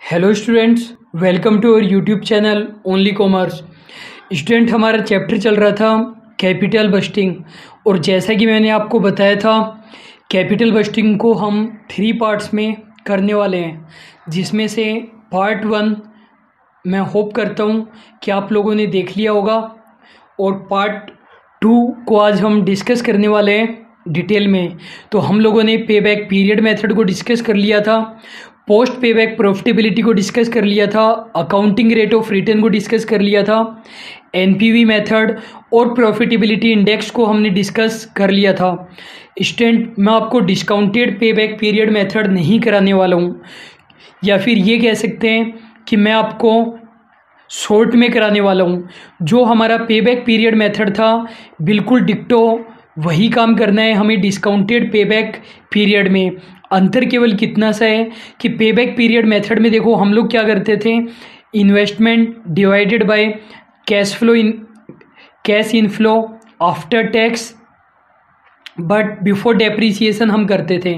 Hello students, welcome to our YouTube channel only commerce. Student, हमारा chapter चल रहा था कैपिटल बस्टिंग, और जैसा कि मैंने आपको बताया था कैपिटल बस्टिंग को हम 3 पार्ट्स में करने वाले हैं, जिसमें से पार्ट 1 मैं होप करता हूँ कि आप लोगों ने देख लिया होगा, और पार्ट 2 को आज हम डिस्कस करने वाले हैं डिटेल में। तो हम लोगों ने पे बैक पीरियड मेथड को डिस्कस कर लिया था, पोस्ट पे बैक प्रॉफिटेबिलिटी को डिस्कस कर लिया था, अकाउंटिंग रेट ऑफ रिटर्न को डिस्कस कर लिया था, एनपीवी मेथड और प्रॉफिटेबिलिटी इंडेक्स को हमने डिस्कस कर लिया था। स्टूडेंट, मैं आपको discounted pay back period method नहीं कराने वाला हूँ, या फिर ये कह सकते हैं कि मैं आपको शॉर्ट में कराने वाला हूँ। जो हमारा पे बैक पीरियड मेथड था बिल्कुल डिक्टो वही काम करना है हमें डिस्काउंटेड पे बैक पीरियड में। अंतर केवल कितना सा है कि पे बैक पीरियड मेथड में देखो हम लोग क्या करते थे, investment divided by cash inflow after tax but before depreciation हम करते थे।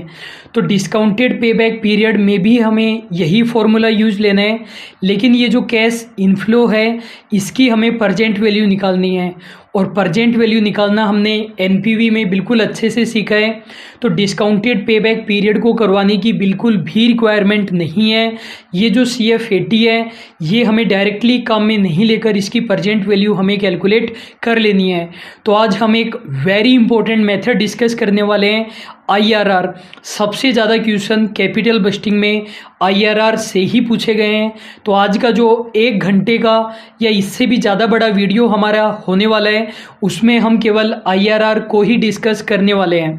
तो डिस्काउंटेड पे बैक पीरियड में भी हमें यही फॉर्मूला यूज लेना है, लेकिन ये जो कैश इनफ्लो है इसकी हमें परजेंट वैल्यू निकालनी है, और परजेंट वैल्यू निकालना हमने एनपीवी में बिल्कुल अच्छे से सीखा है। तो डिस्काउंटेड पे बैक पीरियड को करवाने की बिल्कुल भी रिक्वायरमेंट नहीं है। ये जो CF80 है ये हमें डायरेक्टली काम में नहीं लेकर इसकी परजेंट वैल्यू हमें कैलकुलेट कर लेनी है। तो आज हम एक वेरी इंपॉर्टेंट मेथड डिस्कस करने वाले हैं, IRR। सबसे ज़्यादा क्वेश्चन कैपिटल बस्टिंग में IRR से ही पूछे गए हैं। तो आज का जो 1 घंटे का या इससे भी ज़्यादा बड़ा वीडियो हमारा होने वाला है, उसमें हम केवल IRR को ही डिस्कस करने वाले हैं।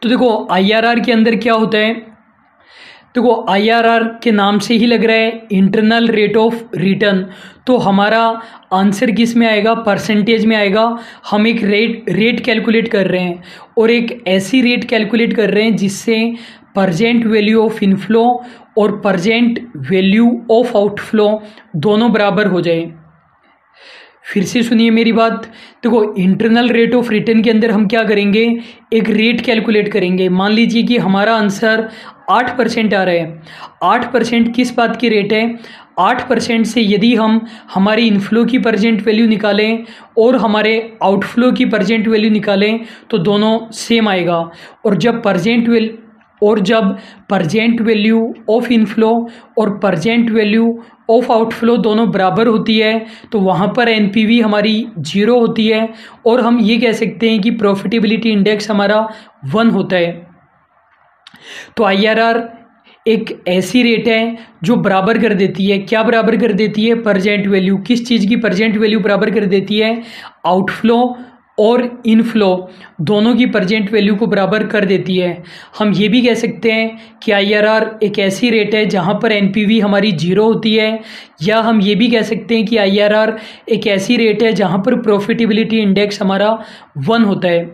तो देखो IRR के अंदर क्या होता है, देखो IRR के नाम से ही लग रहा है इंटरनल रेट ऑफ रिटर्न। तो हमारा आंसर किस में आएगा, परसेंटेज में आएगा। हम एक रेट कैलकुलेट कर रहे हैं, और एक ऐसी रेट कैलकुलेट कर रहे हैं जिससे परजेंट वैल्यू ऑफ इनफ्लो और परजेंट वैल्यू ऑफ आउटफ्लो दोनों बराबर हो जाए। फिर से सुनिए मेरी बात, देखो इंटरनल रेट ऑफ रिटर्न के अंदर हम क्या करेंगे, एक रेट कैलकुलेट करेंगे। मान लीजिए कि हमारा आंसर 8% आ रहा है। 8% किस बात की रेट है, 8% से यदि हम हमारी इनफ्लो की परजेंट वैल्यू निकालें और हमारे आउटफ्लो की परजेंट वैल्यू निकालें तो दोनों सेम आएगा। और जब परजेंट वैल्यू ऑफ इनफ्लो और परजेंट वैल्यू ऑफ आउटफ्लो दोनों बराबर होती है तो वहाँ पर एनपीवी हमारी 0 होती है, और हम ये कह सकते हैं कि प्रॉफिटेबिलिटी इंडेक्स हमारा 1 होता है। तो IRR एक ऐसी रेट है जो बराबर कर देती है, क्या बराबर कर देती है, परजेंट वैल्यू। किस चीज़ की परजेंट वैल्यू बराबर कर देती है, आउटफ्लो और इनफ्लो दोनों की परजेंट वैल्यू को बराबर कर देती है। हम ये भी कह सकते हैं कि IRR एक ऐसी रेट है जहाँ पर एनपीवी हमारी 0 होती है, या हम ये भी कह सकते हैं कि IRR एक ऐसी रेट है जहाँ पर प्रॉफिटेबिलिटी इंडेक्स हमारा 1 होता है।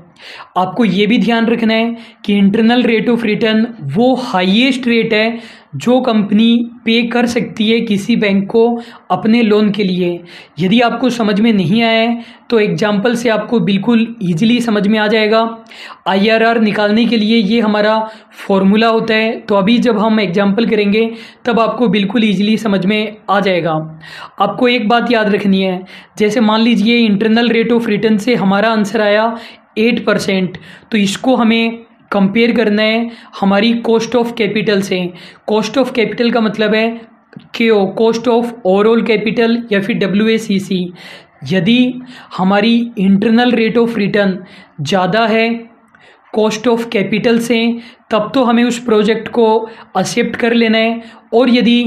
आपको ये भी ध्यान रखना है कि इंटरनल रेट ऑफ रिटर्न वो हाईएस्ट रेट है जो कंपनी पे कर सकती है किसी बैंक को अपने लोन के लिए। यदि आपको समझ में नहीं आया है तो एग्जाम्पल से आपको बिल्कुल ईजिली समझ में आ जाएगा। IRR निकालने के लिए ये हमारा फॉर्मूला होता है, तो अभी जब हम एग्जाम्पल करेंगे तब आपको बिल्कुल ईजिली समझ में आ जाएगा। आपको एक बात याद रखनी है, जैसे मान लीजिए इंटरनल रेट ऑफ रिटर्न से हमारा आंसर आया 8%, तो इसको हमें कंपेयर करना है हमारी कॉस्ट ऑफ कैपिटल से। कॉस्ट ऑफ कैपिटल का मतलब है KO, cost of overall capital, या फिर WACC। यदि हमारी इंटरनल रेट ऑफ रिटर्न ज़्यादा है कॉस्ट ऑफ कैपिटल से तब तो हमें उस प्रोजेक्ट को एक्सेप्ट कर लेना है, और यदि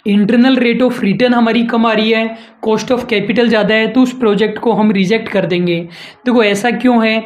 इंटरनल रेट ऑफ रिटर्न हमारी कम आ रही है, कॉस्ट ऑफ कैपिटल ज़्यादा है, तो उस प्रोजेक्ट को हम रिजेक्ट कर देंगे। देखो ऐसा क्यों है,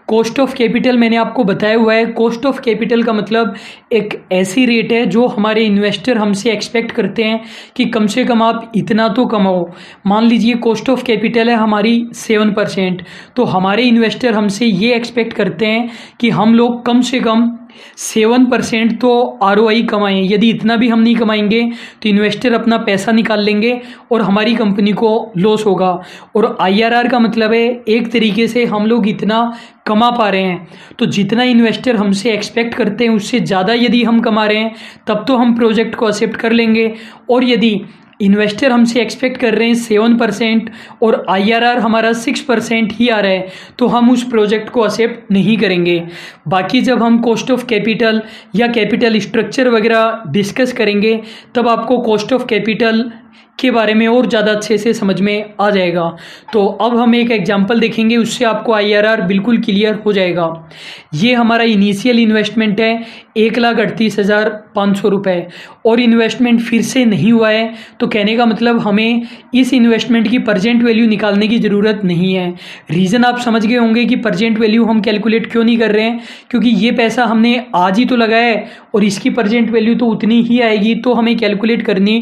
कॉस्ट ऑफ कैपिटल मैंने आपको बताया हुआ है। कॉस्ट ऑफ कैपिटल का मतलब एक ऐसी रेट है जो हमारे इन्वेस्टर हमसे एक्सपेक्ट करते हैं कि कम से कम आप इतना तो कमाओ। मान लीजिए कॉस्ट ऑफ कैपिटल है हमारी 7%, तो हमारे इन्वेस्टर हमसे ये एक्सपेक्ट करते हैं कि हम लोग कम से कम 7% तो ROI कमाएं। यदि इतना भी हम नहीं कमाएंगे तो इन्वेस्टर इन्वेस्टर अपना पैसा निकाल लेंगे और हमारी कंपनी को लॉस होगा। और IRR का मतलब है एक तरीके से हम लोग इतना कमा पा रहे हैं, तो जितना इन्वेस्टर हमसे एक्सपेक्ट करते हैं उससे ज़्यादा यदि हम कमा रहे हैं तब तो हम प्रोजेक्ट को एक्सेप्ट कर लेंगे। और यदि इन्वेस्टर हमसे एक्सपेक्ट कर रहे हैं 7% और IRR हमारा 6% ही आ रहा है तो हम उस प्रोजेक्ट को एक्सेप्ट नहीं करेंगे। बाकी जब हम कॉस्ट ऑफ कैपिटल या कैपिटल स्ट्रक्चर वगैरह डिस्कस करेंगे तब आपको कॉस्ट ऑफ कैपिटल के बारे में और ज़्यादा अच्छे से समझ में आ जाएगा। तो अब हम एक एग्जांपल देखेंगे, उससे आपको IRR बिल्कुल क्लियर हो जाएगा। ये हमारा इनिशियल इन्वेस्टमेंट है 1,38,500 रुपये और इन्वेस्टमेंट फिर से नहीं हुआ है, तो कहने का मतलब हमें इस इन्वेस्टमेंट की प्रजेंट वैल्यू निकालने की ज़रूरत नहीं है। रीज़न आप समझ गए होंगे कि प्रजेंट वैल्यू हम कैलकुलेट क्यों नहीं कर रहे हैं, क्योंकि ये पैसा हमने आज ही तो लगाया है और इसकी प्रजेंट वैल्यू तो उतनी ही आएगी, तो हमें कैलकुलेट करने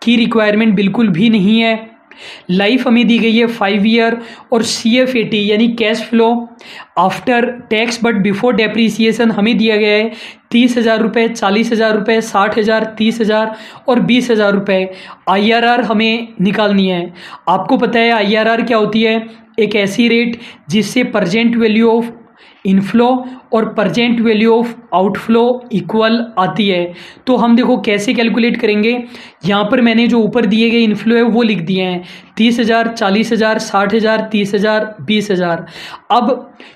की रिक्वायरमेंट बिल्कुल भी नहीं है। लाइफ हमें दी गई है 5 ईयर और CFAT यानी cash flow after tax but before depreciation हमें दिया गया है 30,000 रुपये, 40,000 रुपये, 60,000, 30,000 और 20,000 रुपये। IRR हमें निकालनी है। आपको पता है IRR क्या होती है? एक ऐसी रेट जिससे प्रजेंट वैल्यू ऑफ इनफ्लो और present value of outflow equal आती है। तो हम देखो कैसे कैलकुलेट करेंगे। यहाँ पर मैंने जो ऊपर दिए गए इनफ्लो है वो लिख दिए हैं 30,000, 40,000, 60,000, 30,000, 20,000। अब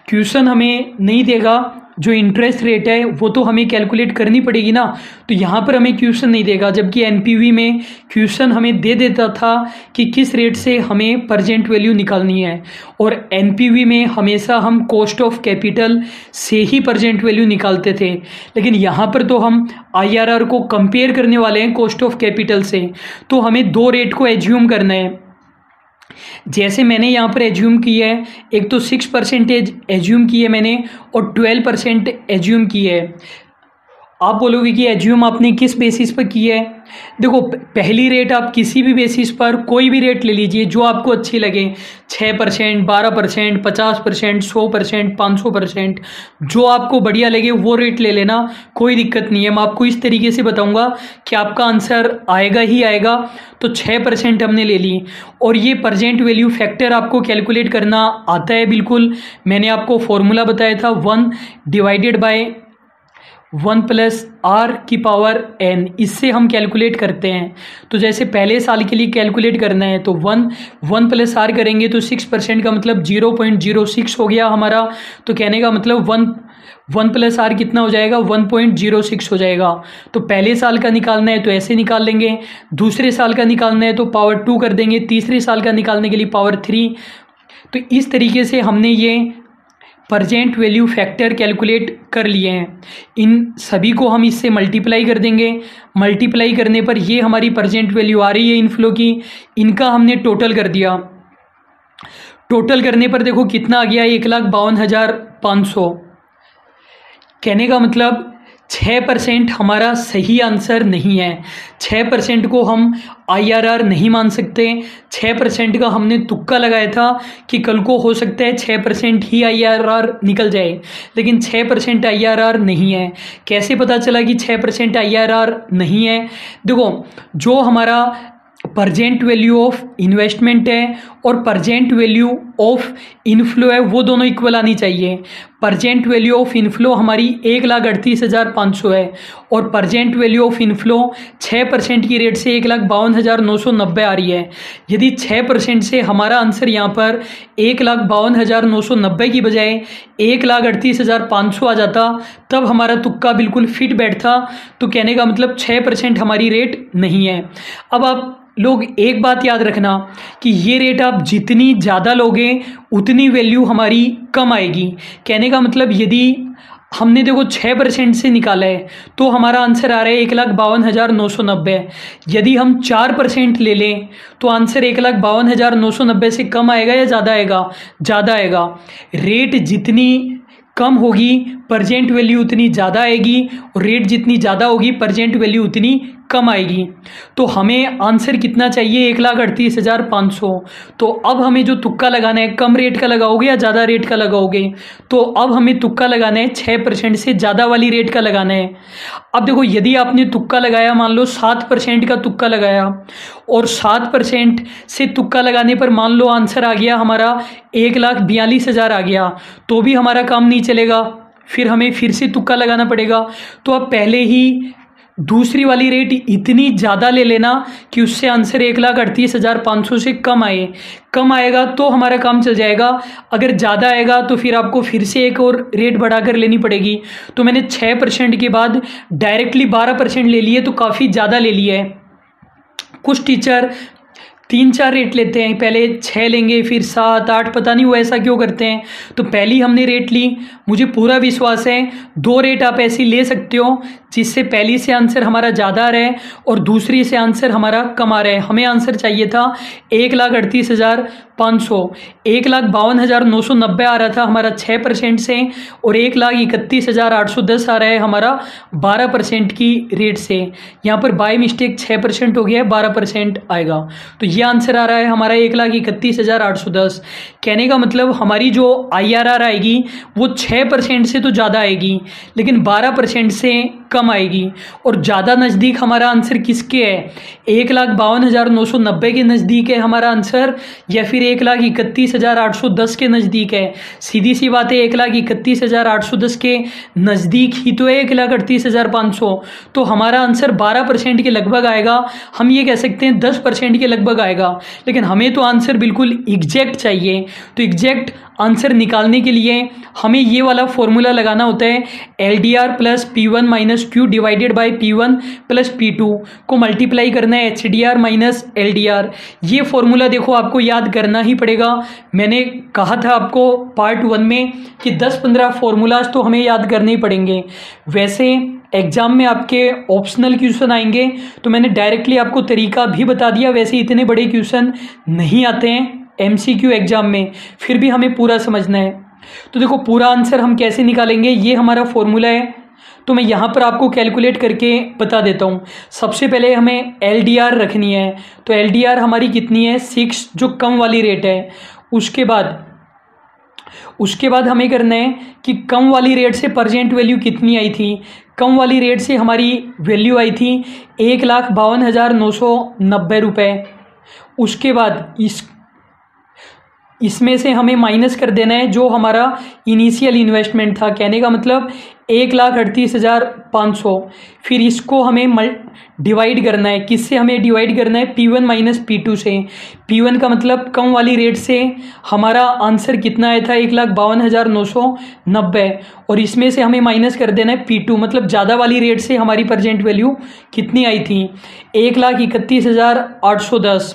क्वेश्चन हमें नहीं देगा जो इंटरेस्ट रेट है वो तो हमें कैलकुलेट करनी पड़ेगी ना, तो यहाँ पर हमें क्वेश्चन नहीं देगा, जबकि NPV में क्वेश्चन हमें दे देता था कि किस रेट से हमें प्रजेंट वैल्यू निकालनी है। और NPV में हमेशा हम कॉस्ट ऑफ कैपिटल से ही प्रजेंट वैल्यू निकालते थे, लेकिन यहाँ पर तो हम IRR को कंपेयर करने वाले हैं कॉस्ट ऑफ कैपिटल से, तो हमें दो रेट को एज्यूम करना है। जैसे मैंने यहाँ पर एज्यूम की है, एक तो 6% एज्यूम की है मैंने और 12% एज्यूम की है। आप बोलोगे कि एज्यूम आपने किस बेसिस पर की है? देखो, पहली रेट आप किसी भी बेसिस पर कोई भी रेट ले लीजिए जो आपको अच्छी लगे, 6%, 12%, 50%, 100%, 500%, जो आपको बढ़िया लगे वो रेट ले लेना, कोई दिक्कत नहीं है। मैं आपको इस तरीके से बताऊंगा कि आपका आंसर आएगा ही आएगा। तो 6% हमने ले ली और ये प्रजेंट वैल्यू फैक्टर आपको कैलकुलेट करना आता है बिल्कुल। मैंने आपको फॉर्मूला बताया था 1 डिवाइडेड बाय 1 + R⁴n, इससे हम कैलकुलेट करते हैं। तो जैसे पहले साल के लिए कैलकुलेट करना है तो 1 + R करेंगे तो 6% का मतलब 0.06 हो गया हमारा। तो कहने का मतलब 1 + R कितना हो जाएगा? 1.06 हो जाएगा। तो पहले साल का निकालना है तो ऐसे निकाल लेंगे, दूसरे साल का निकालना है तो पावर 2 कर देंगे, तीसरे साल का निकालने के लिए पावर 3। तो इस तरीके से हमने ये प्रजेंट वैल्यू फैक्टर कैलकुलेट कर लिए हैं। इन सभी को हम इससे मल्टीप्लाई कर देंगे। मल्टीप्लाई करने पर ये हमारी प्रजेंट वैल्यू आ रही है इनफ्लो की, इनका हमने टोटल कर दिया। टोटल करने पर देखो कितना आ गया, 1,52,500। कहने का मतलब 6% हमारा सही आंसर नहीं है। 6% को हम IRR नहीं मान सकते। 6% का हमने तुक्का लगाया था कि कल को हो सकता है 6% ही IRR निकल जाए, लेकिन 6% IRR नहीं है। कैसे पता चला कि 6% IRR नहीं है? देखो, जो हमारा प्रजेंट वैल्यू ऑफ इन्वेस्टमेंट है और प्रजेंट वैल्यू ऑफ इनफ्लो है वो दोनों इक्वल आनी चाहिए। प्रजेंट वैल्यू ऑफ इनफ्लो हमारी 1,38,500 है और प्रजेंट वैल्यू ऑफ इनफ्लो 6% की रेट से 1,52,990 आ रही है। यदि 6% से हमारा आंसर यहाँ पर 1,52,990 की बजाय 1,38,500 आ जाता तब हमारा तुक्का बिल्कुल फिट बैठता। तो कहने का मतलब 6% हमारी रेट नहीं है। अब आप लोग एक बात याद रखना कि ये रेट आप जितनी ज़्यादा लोगे उतनी वैल्यू हमारी कम आएगी। कहने का मतलब यदि हमने देखो 6% से निकाला है तो हमारा आंसर आ रहा है 1,52,990। यदि हम 4% ले लें तो आंसर 1,52,990 से कम आएगा या ज़्यादा आएगा? ज़्यादा आएगा। रेट जितनी कम होगी परजेंट वैल्यू उतनी ज़्यादा आएगी और रेट जितनी ज़्यादा होगी परजेंट वैल्यू उतनी कम आएगी। तो हमें आंसर कितना चाहिए, 1,38,500। तो अब हमें जो तुक्का लगाना है, कम रेट का लगाओगे या ज़्यादा रेट का लगाओगे? तो अब हमें तुक्का लगाना है 6% से ज़्यादा वाली रेट का लगाना है। अब देखो, यदि आपने तुक्का लगाया, मान लो 7% का तुक्का लगाया और 7% से तुक्का लगाने पर मान लो आंसर आ गया हमारा 1,42,000 आ गया, तो भी हमारा काम नहीं चलेगा, फिर हमें फिर से तुक्का लगाना पड़ेगा। तो अब पहले ही दूसरी वाली रेट इतनी ज़्यादा ले लेना कि उससे आंसर 1,38,500 से कम आए। कम आएगा तो हमारा काम चल जाएगा, अगर ज़्यादा आएगा तो फिर आपको फिर से एक और रेट बढ़ाकर लेनी पड़ेगी। तो मैंने 6% के बाद डायरेक्टली 12% ले लिए, तो काफ़ी ज़्यादा ले लिया है। कुछ टीचर 3-4 रेट लेते हैं, पहले 6 लेंगे फिर 7, 8, पता नहीं वो ऐसा क्यों करते हैं। तो पहली हमने रेट ली, मुझे पूरा विश्वास है 2 रेट आप ऐसी ले सकते हो जिससे पहली से आंसर हमारा ज़्यादा आ रहा है और दूसरी से आंसर हमारा कम आ रहा है। हमें आंसर चाहिए था 1,38,500, 1,52,990 आ रहा था हमारा 6% से, और 1,31,810 आ रहा है हमारा 12% की रेट से। यहाँ पर बाय मिस्टेक 6% हो गया है, 12% आएगा। तो ये आंसर आ रहा है हमारा 1,31,810। कहने का मतलब हमारी जो IRR आएगी वो 6% से तो ज़्यादा आएगी, लेकिन 12% से कम आएगी। और ज़्यादा नज़दीक हमारा आंसर किसके है, 1,52,990 के नज़दीक है हमारा आंसर, या फिर 1,31,810 के नज़दीक है? सीधी सी बात है, 1,31,810 के नज़दीक ही तो है 1,38,500। तो हमारा आंसर 12% के लगभग आएगा, हम ये कह सकते हैं 10% के लगभग आएगा, लेकिन हमें तो आंसर बिल्कुल एग्जैक्ट चाहिए। तो एग्जैक्ट आंसर निकालने के लिए हमें ये वाला फॉर्मूला लगाना होता है, LDR plus P1 minus Q divided by P1 plus P2 को मल्टीप्लाई करना है HDR माइनस LDR। ये फॉर्मूला देखो आपको याद करना ही पड़ेगा। मैंने कहा था आपको पार्ट 1 में कि 10-15 फॉर्मूलाज तो हमें याद करने ही पड़ेंगे। वैसे एग्जाम में आपके ऑप्शनल क्वेश्चन आएंगे तो मैंने डायरेक्टली आपको तरीका भी बता दिया, वैसे इतने बड़े क्वेश्चन नहीं आते हैं MCQ एग्जाम में, फिर भी हमें पूरा समझना है। तो देखो पूरा आंसर हम कैसे निकालेंगे, ये हमारा फॉर्मूला है। तो मैं यहाँ पर आपको कैलकुलेट करके बता देता हूँ। सबसे पहले हमें LDR रखनी है, तो LDR हमारी कितनी है 6, जो कम वाली रेट है। उसके बाद हमें करना है कि कम वाली रेट से परजेंट वैल्यू कितनी आई थी। कम वाली रेट से हमारी वैल्यू आई थी 1,52,990 रुपये। उसके बाद इसमें से हमें माइनस कर देना है जो हमारा इनिशियल इन्वेस्टमेंट था, कहने का मतलब 1,38,500। फिर इसको हमें डिवाइड करना है, किससे हमें डिवाइड करना है, P1 माइनस P2 से। P1 का मतलब कम वाली रेट से हमारा आंसर कितना आया था 1,52,990, और इसमें से हमें माइनस कर देना है P2 मतलब ज़्यादा वाली रेट से हमारी परजेंट वैल्यू कितनी आई थी 1,31,810।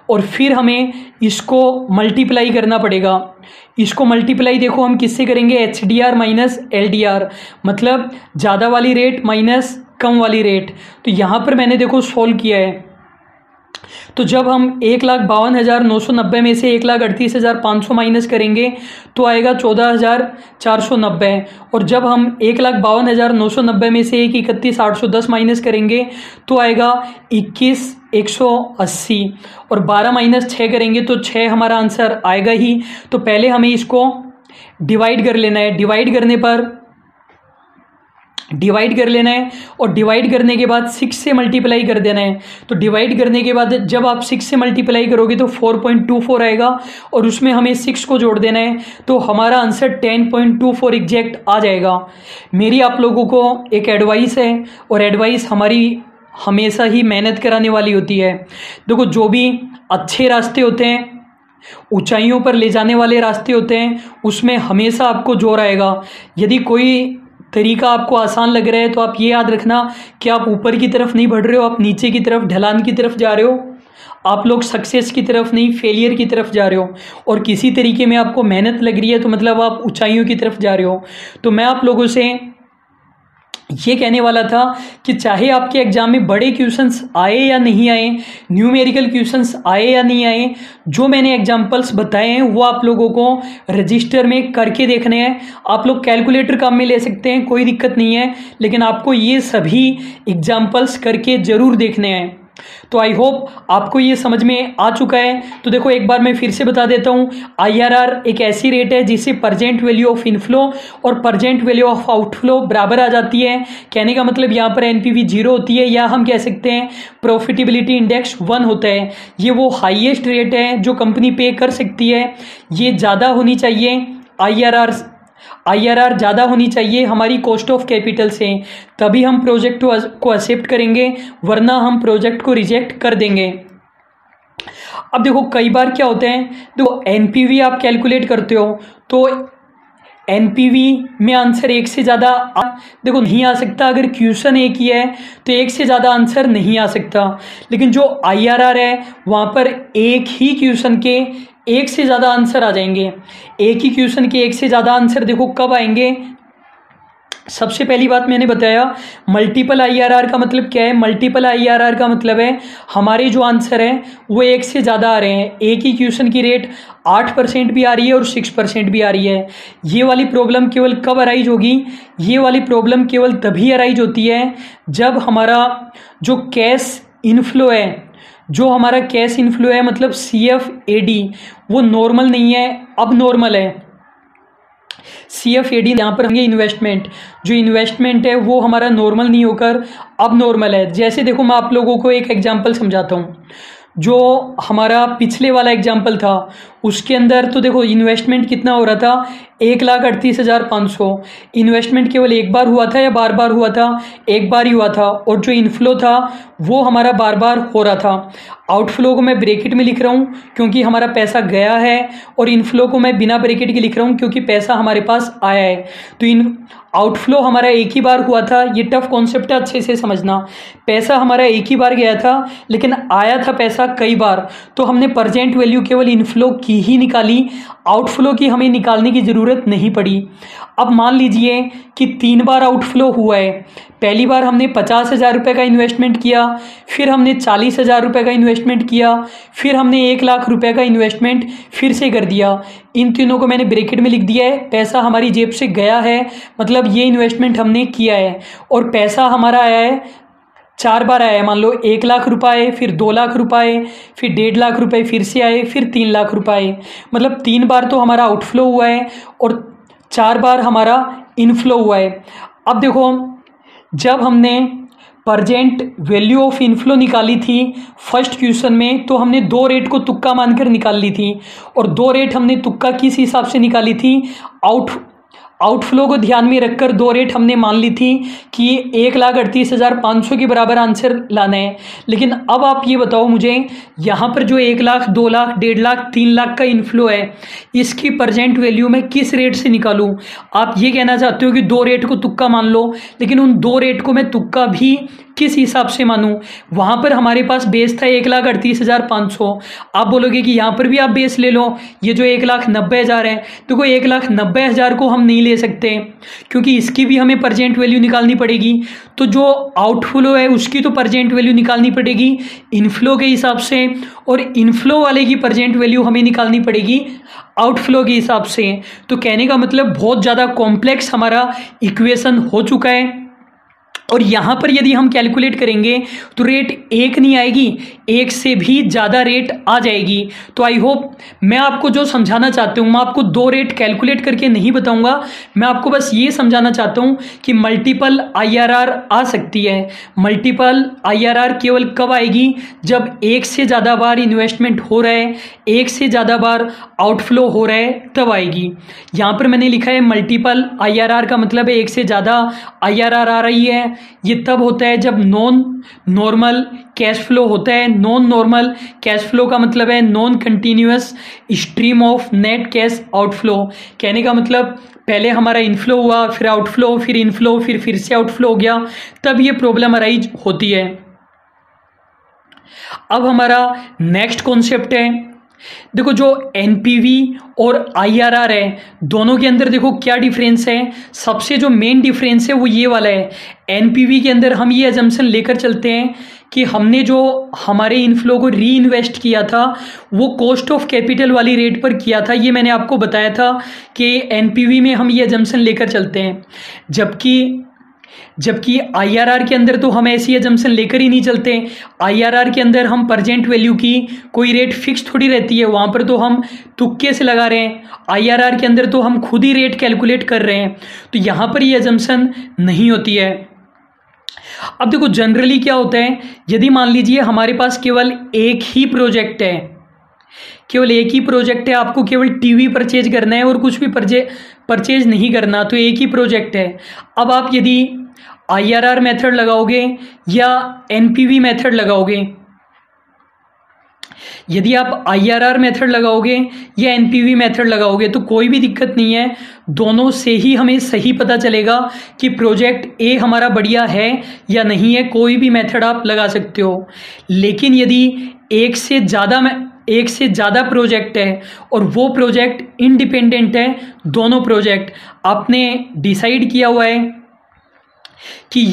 और फिर हमें इसको मल्टीप्लाई करना पड़ेगा। इसको मल्टीप्लाई देखो हम किससे करेंगे, HDR माइनस LDR, मतलब ज़्यादा वाली रेट माइनस कम वाली रेट। तो यहाँ पर मैंने देखो सोल्व किया है, तो जब हम 1,52,990 में से 1,38,500 माइनस करेंगे तो आएगा 14,490, और जब हम 1,52,990 में से 1,31,810 माइनस करेंगे तो आएगा 21,180, और 12 माइनस 6 करेंगे तो 6 हमारा आंसर आएगा ही। तो पहले हमें इसको डिवाइड कर लेना है, डिवाइड कर लेना है और डिवाइड करने के बाद 6 से मल्टीप्लाई कर देना है। तो डिवाइड करने के बाद जब आप 6 से मल्टीप्लाई करोगे तो 4.24 आएगा, और उसमें हमें 6 को जोड़ देना है, तो हमारा आंसर 10.24 एग्जैक्ट आ जाएगा। मेरी आप लोगों को एक एडवाइस है, और एडवाइस हमारी हमेशा ही मेहनत कराने वाली होती है। देखो जो भी अच्छे रास्ते होते हैं, ऊंचाइयों पर ले जाने वाले रास्ते होते हैं, उसमें हमेशा आपको जोर आएगा। यदि कोई तरीका आपको आसान लग रहा है तो आप ये याद रखना कि आप ऊपर की तरफ नहीं बढ़ रहे हो, आप नीचे की तरफ, ढलान की तरफ जा रहे हो। आप लोग सक्सेस की तरफ नहीं, फेलियर की तरफ जा रहे हो। और किसी तरीके में आपको मेहनत लग रही है तो मतलब आप ऊंचाइयों की तरफ जा रहे हो। तो मैं आप लोगों से ये कहने वाला था कि चाहे आपके एग्जाम में बड़े क्वेश्चंस आए या नहीं आए, न्यूमेरिकल क्वेश्चंस आए या नहीं आए, जो मैंने एग्जांपल्स बताए हैं वो आप लोगों को रजिस्टर में करके देखने हैं। आप लोग कैलकुलेटर काम में ले सकते हैं, कोई दिक्कत नहीं है, लेकिन आपको ये सभी एग्जांपल्स करके ज़रूर देखने हैं। तो आई होप आपको ये समझ में आ चुका है। तो देखो एक बार मैं फिर से बता देता हूँ, आईआरआर एक ऐसी रेट है जिससे परजेंट वैल्यू ऑफ इनफ्लो और परजेंट वैल्यू ऑफ आउटफ्लो बराबर आ जाती है। कहने का मतलब यहाँ पर एनपीवी 0 होती है, या हम कह सकते हैं प्रॉफिटेबिलिटी इंडेक्स 1 होता है। ये वो हाईएस्ट रेट है जो कंपनी पे कर सकती है। ये ज़्यादा होनी चाहिए, आईआरआर ज़्यादा होनी चाहिए हमारी कॉस्ट ऑफ कैपिटल से, तभी हम प्रोजेक्ट को एक्सेप्ट करेंगे, वरना हम प्रोजेक्ट को रिजेक्ट कर देंगे। अब देखो कई बार क्या होता है, देखो एनपीवी आप कैलकुलेट करते हो तो एनपीवी में आंसर एक से ज़्यादा देखो नहीं आ सकता। अगर क्वेश्चन एक ही है तो एक से ज़्यादा आंसर नहीं आ सकता, लेकिन जो आईआरआर है वहाँ पर एक ही क्वेश्चन के एक से ज़्यादा आंसर आ जाएंगे। एक ही क्वेश्चन के एक से ज़्यादा आंसर देखो कब आएंगे। सबसे पहली बात मैंने बताया मल्टीपल आईआरआर का मतलब क्या है। मल्टीपल आईआरआर का मतलब है हमारे जो आंसर है वो एक से ज़्यादा आ रहे हैं। एक ही क्वेश्चन की रेट 8% भी आ रही है और 6% भी आ रही है। ये वाली प्रॉब्लम केवल कब अराइज होगी, ये वाली प्रॉब्लम केवल तभी अराइज होती है जब हमारा जो कैश इनफ्लो है, जो हमारा कैश इनफ्लो है मतलब CFAD वो नॉर्मल नहीं है, अब नॉर्मल है। CFAD यहाँ पर होंगे इन्वेस्टमेंट, जो इन्वेस्टमेंट है वो हमारा नॉर्मल नहीं होकर अब नॉर्मल है। जैसे देखो मैं आप लोगों को एक एग्जांपल समझाता हूँ। जो हमारा पिछले वाला एग्जाम्पल था उसके अंदर तो देखो इन्वेस्टमेंट कितना हो रहा था, 1,38,500। इन्वेस्टमेंट केवल एक बार हुआ था या बार बार हुआ था? एक बार ही हुआ था। और जो इनफ्लो था वो हमारा बार बार हो रहा था। आउटफ्लो को मैं ब्रैकेट में लिख रहा हूँ क्योंकि हमारा पैसा गया है, और इनफ्लो को मैं बिना ब्रैकेट के लिख रहा हूँ क्योंकि पैसा हमारे पास आया है। तो इन आउटफ्लो हमारा एक ही बार हुआ था, ये टफ कॉन्सेप्ट है, अच्छे से समझना। पैसा हमारा एक ही बार गया था लेकिन आया था पैसा कई बार, तो हमने परजेंट वैल्यू केवल इनफ्लो की ही निकाली, आउटफ्लो की हमें निकालने की ज़रूरत नहीं पड़ी। अब मान लीजिए कि 3 बार आउटफ्लो हुआ है। पहली बार हमने 50,000 रुपये का इन्वेस्टमेंट किया, फिर हमने 40,000 रुपये का इन्वेस्टमेंट किया, फिर हमने 1,00,000 रुपये का इन्वेस्टमेंट फिर से कर दिया। इन तीनों को मैंने ब्रैकेट में लिख दिया है। पैसा हमारी जेब से गया है मतलब ये इन्वेस्टमेंट हमने किया है, और पैसा हमारा आया है 4 बार आया है। मान लो 1,00,000 रुपये आए, फिर 2,00,000 रुपये आए, फिर 1,50,000 रुपये फिर से आए, फिर 3,00,000 रुपये आए। मतलब 3 बार तो हमारा आउटफ्लो हुआ है और 4 बार हमारा इनफ्लो हुआ है। अब देखो जब हमने परजेंट वैल्यू ऑफ इनफ्लो निकाली थी फर्स्ट क्वेश्चन में, तो हमने 2 रेट को तुक्का मानकर निकाल ली थी। और 2 रेट हमने तुक्का किस हिसाब से निकाली थी? आउटफ्लो को ध्यान में रखकर 2 रेट हमने मान ली थी कि 1,38,500 के बराबर आंसर लाना है। लेकिन अब आप ये बताओ मुझे, यहाँ पर जो 1,00,000, 2,00,000, 1,50,000, 3,00,000 का इनफ्लो है, इसकी परजेंट वैल्यू मैं किस रेट से निकालूं? आप ये कहना चाहते हो कि 2 रेट को तुक्का मान लो, लेकिन उन 2 रेट को मैं तुक्का भी किस हिसाब से मानूं? वहाँ पर हमारे पास बेस था 1,38,500। आप बोलोगे कि यहाँ पर भी आप बेस ले लो, ये जो 1,90,000 है, तो कोई 1,90,000 को हम नहीं ले सकते क्योंकि इसकी भी हमें परजेंट वैल्यू निकालनी पड़ेगी। तो जो आउटफ्लो है उसकी तो परजेंट वैल्यू निकालनी पड़ेगी इनफ्लो के हिसाब से, और इनफ्लो वाले की परजेंट वैल्यू हमें निकालनी पड़ेगी आउटफ्लो के हिसाब से। तो कहने का मतलब बहुत ज़्यादा कॉम्प्लेक्स हमारा इक्वेशन हो चुका है। और यहाँ पर यदि हम कैलकुलेट करेंगे तो रेट 1 नहीं आएगी, 1 से भी ज़्यादा रेट आ जाएगी। तो आई होप मैं आपको जो समझाना चाहता हूँ, मैं आपको 2 रेट कैलकुलेट करके नहीं बताऊँगा, मैं आपको बस ये समझाना चाहता हूँ कि मल्टीपल आईआरआर आ सकती है। मल्टीपल आईआरआर केवल कब आएगी? जब 1 से ज़्यादा बार इन्वेस्टमेंट हो रहा है, 1 से ज़्यादा बार आउटफ्लो हो रहा है, तब आएगी। यहाँ पर मैंने लिखा है मल्टीपल आईआरआर का मतलब है 1 से ज़्यादा आईआरआर आ रही है। ये तब होता है जब नॉन नॉर्मल कैश फ्लो होता है। नॉन नॉर्मल कैश फ्लो का मतलब है non continuous stream of net cash outflow. कहने का मतलब पहले हमारा इनफ्लो हुआ, फिर आउटफ्लो, फिर इनफ्लो, फिर से आउटफ्लो हो गया, तब ये प्रॉब्लम अराइज होती है। अब हमारा नेक्स्ट कॉन्सेप्ट है देखो जो एनपीवी और आईआरआर है, दोनों के अंदर देखो क्या डिफरेंस है। सबसे जो मेन डिफरेंस है वो ये वाला है। एनपीवी के अंदर हम ये अजम्पशन लेकर चलते हैं कि हमने जो हमारे इनफ्लो को री इन्वेस्ट किया था वो कॉस्ट ऑफ कैपिटल वाली रेट पर किया था। ये मैंने आपको बताया था कि एनपीवी में हम ये अजम्पशन लेकर चलते हैं, जबकि आईआरआर के अंदर तो हम ऐसी अजम्पशन लेकर ही नहीं चलते। आईआरआर के अंदर हम प्रेजेंट वैल्यू की कोई रेट फिक्स थोड़ी रहती है, वहाँ पर तो हम तुक्के से लगा रहे हैं। आईआरआर के अंदर तो हम खुद ही रेट कैलकुलेट कर रहे हैं, तो यहाँ पर ये अजम्पशन नहीं होती है। अब देखो जनरली क्या होता है, यदि मान लीजिए हमारे पास केवल एक ही प्रोजेक्ट है, केवल एक ही प्रोजेक्ट है, आपको केवल टीवी परचेज करना है और कुछ भी परचेज नहीं करना, तो एक ही प्रोजेक्ट है। अब आप यदि आईआरआर मेथड लगाओगे या एनपीवी मेथड लगाओगे, यदि आप आईआरआर मेथड लगाओगे या एनपीवी मेथड लगाओगे तो कोई भी दिक्कत नहीं है, दोनों से ही हमें सही पता चलेगा कि प्रोजेक्ट ए हमारा बढ़िया है या नहीं है। कोई भी मेथड आप लगा सकते हो। लेकिन यदि एक से ज़्यादा प्रोजेक्ट है और वो प्रोजेक्ट इंडिपेंडेंट है, दोनों प्रोजेक्ट आपने डिसाइड किया हुआ है कि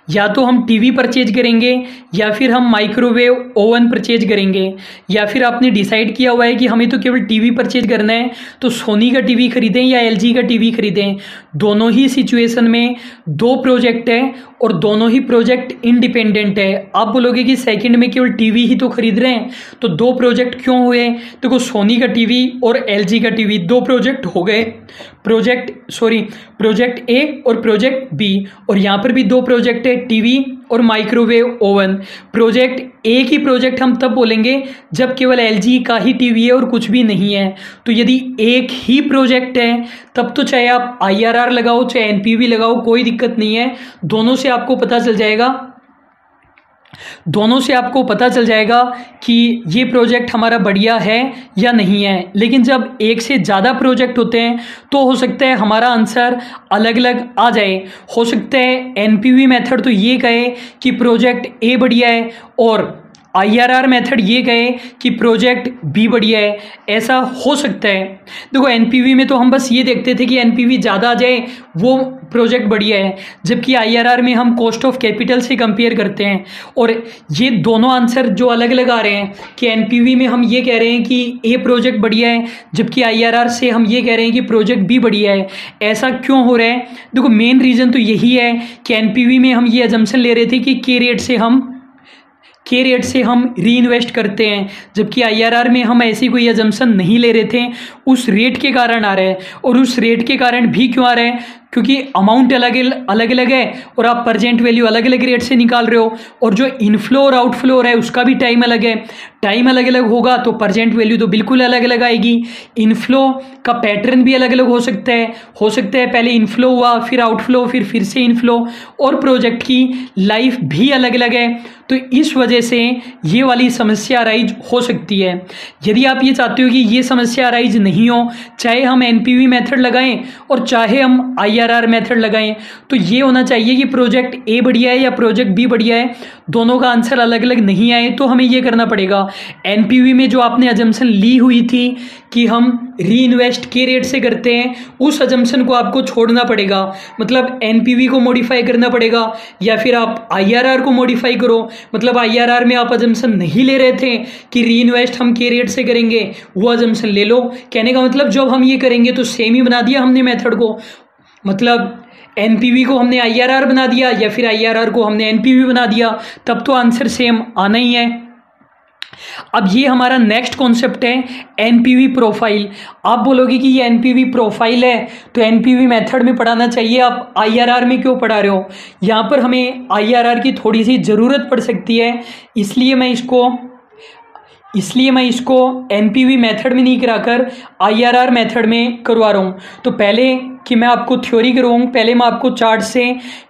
या तो हम टीवी परचेज करेंगे या फिर हम माइक्रोवेव ओवन परचेज करेंगे, या फिर आपने डिसाइड किया हुआ है कि हमें तो केवल टीवी परचेज करना है, तो सोनी का टीवी खरीदें या एलजी का टीवी खरीदें। दोनों ही सिचुएशन में दो प्रोजेक्ट है और दोनों ही प्रोजेक्ट इंडिपेंडेंट है। आप बोलोगे कि सेकंड में केवल टीवी ही तो खरीद रहे हैं, तो दो प्रोजेक्ट क्यों हुए? देखो सोनी का टीवी और एलजी का टीवी दो प्रोजेक्ट हो गए, प्रोजेक्ट ए और प्रोजेक्ट बी, और यहाँ पर भी दो प्रोजेक्ट है, टीवी और माइक्रोवेव ओवन। प्रोजेक्ट एक ही प्रोजेक्ट हम तब बोलेंगे जब केवल एलजी का ही टीवी है और कुछ भी नहीं है। तो यदि एक ही प्रोजेक्ट है तब तो चाहे आप आईआरआर लगाओ चाहे एनपीवी लगाओ, कोई दिक्कत नहीं है। दोनों से आपको पता चल जाएगा कि ये प्रोजेक्ट हमारा बढ़िया है या नहीं है। लेकिन जब एक से ज़्यादा प्रोजेक्ट होते हैं तो हो सकता है हमारा आंसर अलग अलग आ जाए। हो सकता है एनपीवी मेथड तो ये कहे कि प्रोजेक्ट ए बढ़िया है और आईआरआर मेथड ये कहे कि प्रोजेक्ट बी बढ़िया है, ऐसा हो सकता है। देखो एनपीवी में तो हम बस ये देखते थे कि एनपीवी ज़्यादा आ जाए वो प्रोजेक्ट बढ़िया है, जबकि आईआरआर में हम कॉस्ट ऑफ कैपिटल से कंपेयर करते हैं। और ये दोनों आंसर जो अलग अलग आ रहे हैं कि एनपीवी में हम ये कह रहे हैं कि ए प्रोजेक्ट बढ़िया है, जबकि आईआरआर से हम ये कह रहे हैं कि प्रोजेक्ट बी बढ़िया है। ऐसा क्यों हो रहा है? देखो मेन रीज़न तो यही है कि एनपीवी में हम ये अजम्पशन ले रहे थे कि के रेट से हम री इन्वेस्ट करते हैं, जबकि आईआरआर में हम ऐसी कोई अजम्पशन नहीं ले रहे थे। उस रेट के कारण आ रहा है, और उस रेट के कारण भी क्यों आ रहा है? क्योंकि अमाउंट अलग अलग है और आप प्रेजेंट वैल्यू अलग अलग रेट से निकाल रहे हो, और जो इनफ्लो और आउटफ्लो है उसका भी टाइम अलग है। टाइम अलग अलग होगा तो प्रेजेंट वैल्यू तो बिल्कुल अलग अलग आएगी। इनफ्लो का पैटर्न भी अलग अलग हो सकता है पहले इनफ्लो हुआ फिर आउटफ्लो फिर से इनफ्लो, और प्रोजेक्ट की लाइफ भी अलग अलग है। तो इस वजह से ये वाली समस्या अराइज हो सकती है। यदि आप ये चाहते हो कि ये समस्या अराइज नहीं हो, चाहे हम एनपीवी मेथड लगाएं और चाहे हम आईआरआर मेथड लगाएं, तो ये होना चाहिए कि प्रोजेक्ट ए बढ़िया है या प्रोजेक्ट बी बढ़िया है, दोनों का आंसर अलग अलग नहीं आए तो हमें ये करना पड़ेगा। एनपीवी में जो आपने अजम्पशन ली हुई थी कि हम री इन्वेस्ट के रेट से करते हैं, उस अजम्पशन को आपको छोड़ना पड़ेगा। मतलब एनपीवी को मॉडिफाई करना पड़ेगा, या फिर आप आईआरआर को मॉडिफाई करो। मतलब आईआरआर में आप अजम्पशन नहीं ले रहे थे कि री इन्वेस्ट हम के रेट से करेंगे, वो अजम्पशन ले लो। कहने का मतलब जब हम ये करेंगे तो सेम ही बना दिया हमने मेथड को। मतलब एनपीवी को हमने आईआरआर बना दिया या फिर आईआरआर को हमने एनपीवी बना दिया, तब तो आंसर सेम आना ही है। अब ये हमारा नेक्स्ट कॉन्सेप्ट है एनपीवी प्रोफाइल। आप बोलोगे कि ये एनपीवी प्रोफाइल है तो एनपीवी मेथड में पढ़ाना चाहिए, आप आईआरआर में क्यों पढ़ा रहे हो? यहाँ पर हमें आईआरआर की थोड़ी सी ज़रूरत पड़ सकती है, इसलिए मैं इसको एनपीवी मेथड में नहीं कराकर आईआरआर मेथड में करवा रहा हूँ। तो पहले कि मैं आपको थ्योरी करवाऊँ, पहले मैं आपको चार्ट से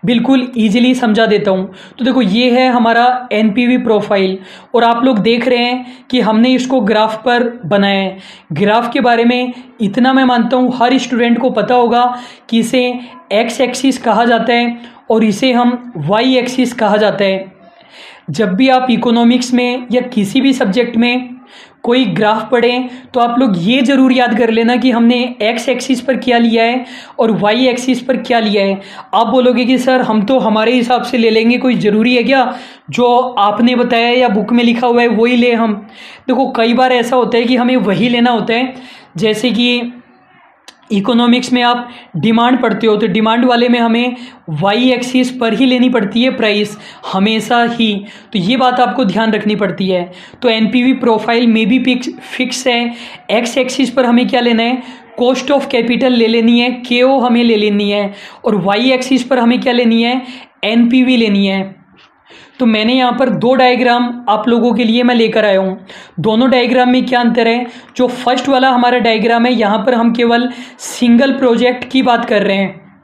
बिल्कुल इजीली समझा देता हूँ। तो देखो ये है हमारा एनपीवी प्रोफाइल, और आप लोग देख रहे हैं कि हमने इसको ग्राफ पर बनाया है। ग्राफ के बारे में इतना मैं मानता हूँ हर स्टूडेंट को पता होगा कि इसे एक्स एक्सिस कहा जाता है और इसे हम वाई एक्सिस कहा जाता है। जब भी आप इकोनॉमिक्स में या किसी भी सब्जेक्ट में कोई ग्राफ पढ़ें तो आप लोग ये ज़रूर याद कर लेना कि हमने एक्स एक्सिस पर क्या लिया है और वाई एक्सिस पर क्या लिया है। आप बोलोगे कि सर हम तो हमारे हिसाब से ले लेंगे, कोई ज़रूरी है क्या जो आपने बताया या बुक में लिखा हुआ है वही ले हम। देखो कई बार ऐसा होता है कि हमें वही लेना होता है, जैसे कि इकोनॉमिक्स में आप डिमांड पढ़ते हो तो डिमांड वाले में हमें वाई एक्सिस पर ही लेनी पड़ती है प्राइस हमेशा ही, तो ये बात आपको ध्यान रखनी पड़ती है। तो एनपीवी प्रोफाइल में भी फिक्स है। एक्स एक्सिस पर हमें क्या लेना है, कॉस्ट ऑफ कैपिटल ले लेनी है, केओ हमें ले लेनी है, और वाई एक्सिस पर हमें क्या लेनी है, एनपीवी लेनी है। तो मैंने यहाँ पर दो डायग्राम आप लोगों के लिए मैं लेकर आया हूँ। दोनों डायग्राम में क्या अंतर है, जो फर्स्ट वाला हमारा डायग्राम है यहाँ पर हम केवल सिंगल प्रोजेक्ट की बात कर रहे हैं,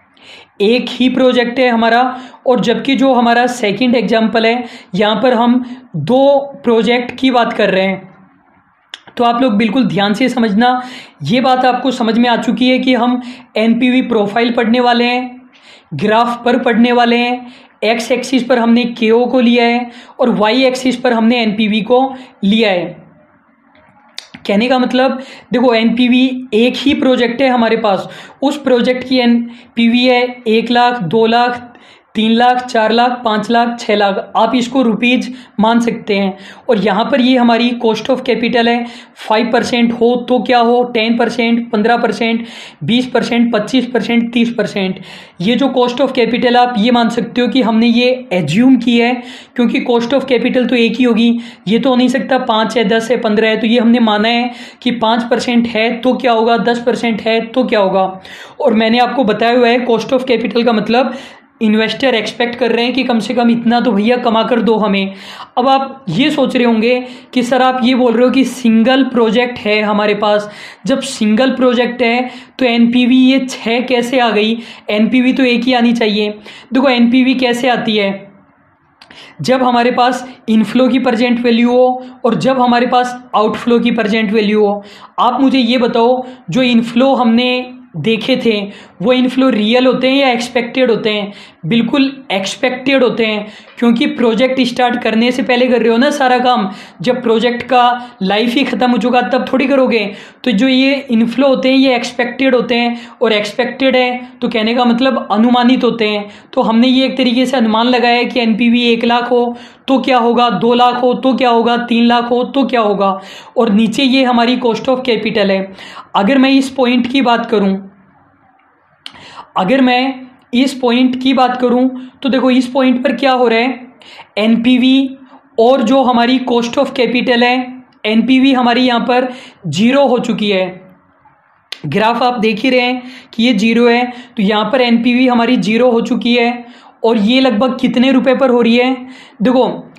एक ही प्रोजेक्ट है हमारा, और जबकि जो हमारा सेकंड एग्जाम्पल है यहाँ पर हम दो प्रोजेक्ट की बात कर रहे हैं। तो आप लोग बिल्कुल ध्यान से समझना, ये बात आपको समझ में आ चुकी है कि हम एनपीवी प्रोफाइल पढ़ने वाले हैं, ग्राफ पर पढ़ने वाले हैं। एक्स एक्सिस पर हमने केओ को लिया है और वाई एक्सिस पर हमने एनपीवी को लिया है। कहने का मतलब देखो एनपीवी एक ही प्रोजेक्ट है हमारे पास, उस प्रोजेक्ट की एनपीवी है 1 लाख, 2 लाख, 3 लाख, 4 लाख, 5 लाख, 6 लाख, आप इसको रुपीज मान सकते हैं। और यहाँ पर ये हमारी कॉस्ट ऑफ कैपिटल है, 5% हो तो क्या हो, 10%, 15%, 20%, 25%, 30%। ये जो कॉस्ट ऑफ कैपिटल आप ये मान सकते हो कि हमने ये एज्यूम की है, क्योंकि कॉस्ट ऑफ कैपिटल तो एक ही होगी, ये तो हो नहीं सकता 5 है, 10 है, 15 है। तो ये हमने माना है कि 5% है तो क्या होगा, 10% है तो क्या होगा। और मैंने आपको बताया हुआ है कॉस्ट ऑफ कैपिटल का मतलब इन्वेस्टर एक्सपेक्ट कर रहे हैं कि कम से कम इतना तो भैया कमा कर दो हमें। अब आप ये सोच रहे होंगे कि सर आप ये बोल रहे हो कि सिंगल प्रोजेक्ट है हमारे पास, जब सिंगल प्रोजेक्ट है तो एनपीवी ये 6 कैसे आ गई, एनपीवी तो एक ही आनी चाहिए। देखो एनपीवी कैसे आती है, जब हमारे पास इनफ्लो की प्रेजेंट वैल्यू हो और जब हमारे पास आउटफ्लो की प्रेजेंट वैल्यू हो। आप मुझे ये बताओ जो इनफ्लो हमने देखे थे वो इनफ्लो रियल होते हैं या एक्सपेक्टेड होते हैं? बिल्कुल एक्सपेक्टेड होते हैं, क्योंकि प्रोजेक्ट स्टार्ट करने से पहले कर रहे हो ना सारा काम, जब प्रोजेक्ट का लाइफ ही ख़त्म हो चुका तब थोड़ी करोगे। तो जो ये इनफ्लो होते हैं ये एक्सपेक्टेड होते हैं, और एक्सपेक्टेड है तो कहने का मतलब अनुमानित होते हैं। तो हमने ये एक तरीके से अनुमान लगाया कि एनपीवी 1 लाख हो तो क्या होगा, 2 लाख हो तो क्या होगा, 3 लाख हो तो क्या होगा, और नीचे ये हमारी कॉस्ट ऑफ कैपिटल है। अगर मैं इस पॉइंट की बात करूं, तो देखो इस पॉइंट पर क्या हो रहा है, एनपीवी और जो हमारी कॉस्ट ऑफ कैपिटल है, एनपीवी हमारी यहाँ पर 0 हो चुकी है। ग्राफ आप देख ही रहे हैं कि ये 0 है, तो यहाँ पर एनपीवी हमारी 0 हो चुकी है। और ये लगभग कितने रुपए पर हो रही है, देखो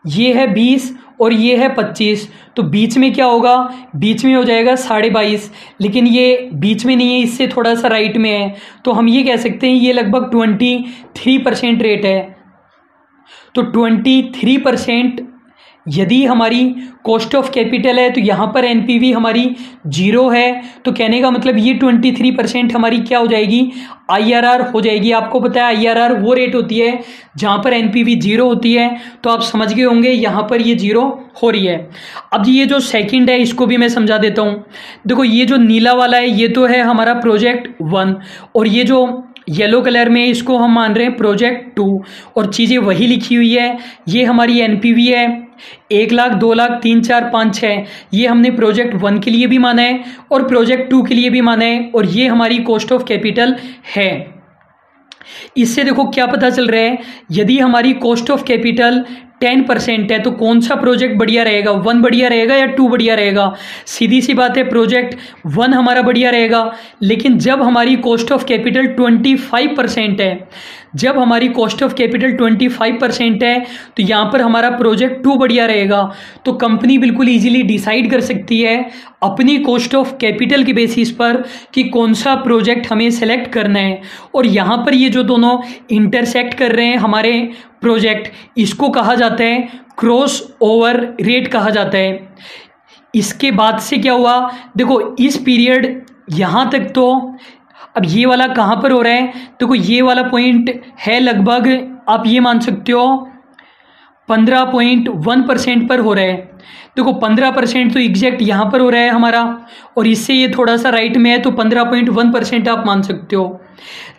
ये है 20 और ये है 25, तो बीच में क्या होगा, बीच में हो जाएगा 22.5, लेकिन ये बीच में नहीं है, इससे थोड़ा सा राइट में है, तो हम ये कह सकते हैं ये लगभग 23% रेट है। तो 23% यदि हमारी कॉस्ट ऑफ कैपिटल है तो यहाँ पर एनपीवी हमारी 0 है, तो कहने का मतलब ये 23% हमारी क्या हो जाएगी, आईआरआर हो जाएगी। आपको पता है आईआरआर वो रेट होती है जहाँ पर एनपीवी 0 होती है, तो आप समझ गए होंगे यहाँ पर ये 0 हो रही है। अब ये जो सेकंड है इसको भी मैं समझा देता हूँ। देखो ये जो नीला वाला है ये तो है हमारा प्रोजेक्ट 1, और ये जो येलो कलर में इसको हम मान रहे हैं प्रोजेक्ट 2, और चीज़ें वही लिखी हुई है। ये हमारी एनपीवी है 1 लाख, 2 लाख, 3, 4, 5, 6, ये हमने प्रोजेक्ट 1 के लिए भी माना है और प्रोजेक्ट 2 के लिए भी माना है, और ये हमारी कॉस्ट ऑफ कैपिटल है। इससे देखो क्या पता चल रहा है, यदि हमारी कॉस्ट ऑफ कैपिटल 10% है तो कौन सा प्रोजेक्ट बढ़िया रहेगा, 1 बढ़िया रहेगा या 2 बढ़िया रहेगा? सीधी सी बात है प्रोजेक्ट 1 हमारा बढ़िया रहेगा। लेकिन जब हमारी कॉस्ट ऑफ कैपिटल 25% है, जब हमारी कॉस्ट ऑफ कैपिटल 25% है तो यहाँ पर हमारा प्रोजेक्ट 2 बढ़िया रहेगा। तो कंपनी बिल्कुल इजीली डिसाइड कर सकती है अपनी कॉस्ट ऑफ कैपिटल के बेसिस पर कि कौन सा प्रोजेक्ट हमें सेलेक्ट करना है। और यहाँ पर ये जो दोनों इंटरसेक्ट कर रहे हैं हमारे प्रोजेक्ट, इसको कहा जाता है क्रॉस ओवर रेट कहा जाता है। इसके बाद से क्या हुआ, देखो इस पीरियड यहाँ तक तो अब ये वाला कहाँ पर हो रहा है, देखो ये वाला पॉइंट है लगभग आप ये मान सकते हो 15.1% पर हो रहा है। देखो 15% तो एग्जैक्ट यहाँ पर हो रहा है हमारा, और इससे ये थोड़ा सा राइट में है, तो 15.1% आप मान सकते हो।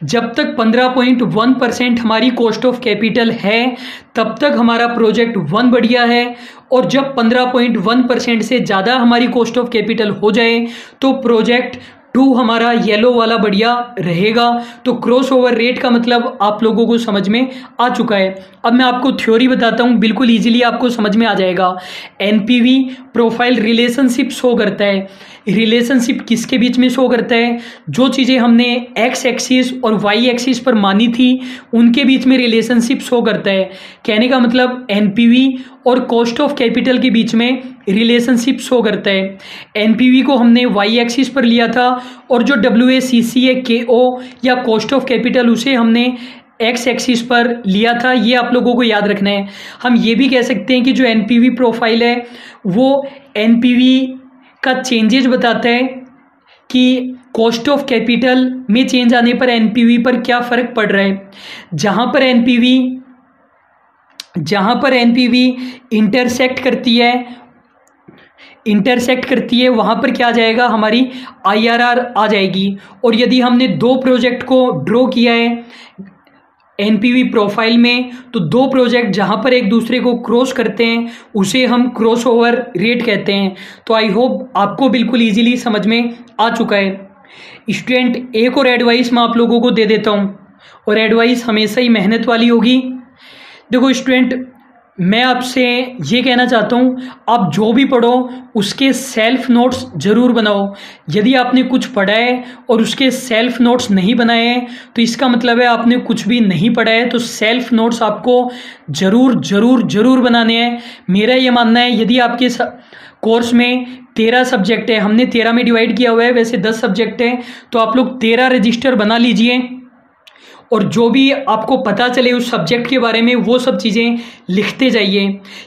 जब तक 15.1% हमारी कॉस्ट ऑफ कैपिटल है तब तक हमारा प्रोजेक्ट 1 बढ़िया है, और जब 15.1% से ज़्यादा हमारी कॉस्ट ऑफ कैपिटल हो जाए तो प्रोजेक्ट 2 हमारा येलो वाला बढ़िया रहेगा। तो क्रॉस ओवर रेट का मतलब आप लोगों को समझ में आ चुका है। अब मैं आपको थ्योरी बताता हूँ, बिल्कुल इजीली आपको समझ में आ जाएगा। एनपीवी प्रोफाइल रिलेशनशिप शो करता है। रिलेशनशिप किसके बीच में शो करता है? जो चीज़ें हमने एक्स एक्सिस और वाई एक्सिस पर मानी थी उनके बीच में रिलेशनशिप शो करता है। कहने का मतलब एनपीवी और कॉस्ट ऑफ कैपिटल के बीच में रिलेशनशिप शो करता है। एनपीवी को हमने वाई एक्सिस पर लिया था, और जो WACC KO या कॉस्ट ऑफ कैपिटल उसे हमने एक्स एक्सिस पर लिया था। ये आप लोगों को याद रखना है। हम ये भी कह सकते हैं कि जो एनपीवी प्रोफाइल है वो एनपीवी का चेंजेज बताता है कि कॉस्ट ऑफ कैपिटल में चेंज आने पर एनपीवी पर क्या फ़र्क पड़ रहा है। जहाँ पर एनपीवी इंटरसेक्ट करती है वहाँ पर क्या आ जाएगा? हमारी IRR आ जाएगी। और यदि हमने 2 प्रोजेक्ट को ड्रॉ किया है एनपीवी प्रोफाइल में, तो 2 प्रोजेक्ट जहाँ पर एक दूसरे को क्रॉस करते हैं उसे हम क्रॉस ओवर रेट कहते हैं। तो आई होप आपको बिल्कुल इजीली समझ में आ चुका है। स्टूडेंट, एक और एडवाइस मैं आप लोगों को दे देता हूँ, और एडवाइस हमेशा ही मेहनत वाली होगी। देखो स्टूडेंट, मैं आपसे ये कहना चाहता हूँ, आप जो भी पढ़ो उसके सेल्फ नोट्स ज़रूर बनाओ। यदि आपने कुछ पढ़ा है और उसके सेल्फ नोट्स नहीं बनाए हैं तो इसका मतलब है आपने कुछ भी नहीं पढ़ा है। तो सेल्फ नोट्स आपको ज़रूर बनाने हैं। मेरा ये मानना है, यदि आपके कोर्स में 13 सब्जेक्ट है, हमने 13 में डिवाइड किया हुआ है, वैसे 10 सब्जेक्ट है, तो आप लोग 13 रजिस्टर बना लीजिए, और जो भी आपको पता चले उस सब्जेक्ट के बारे में वो सब चीज़ें लिखते जाइए।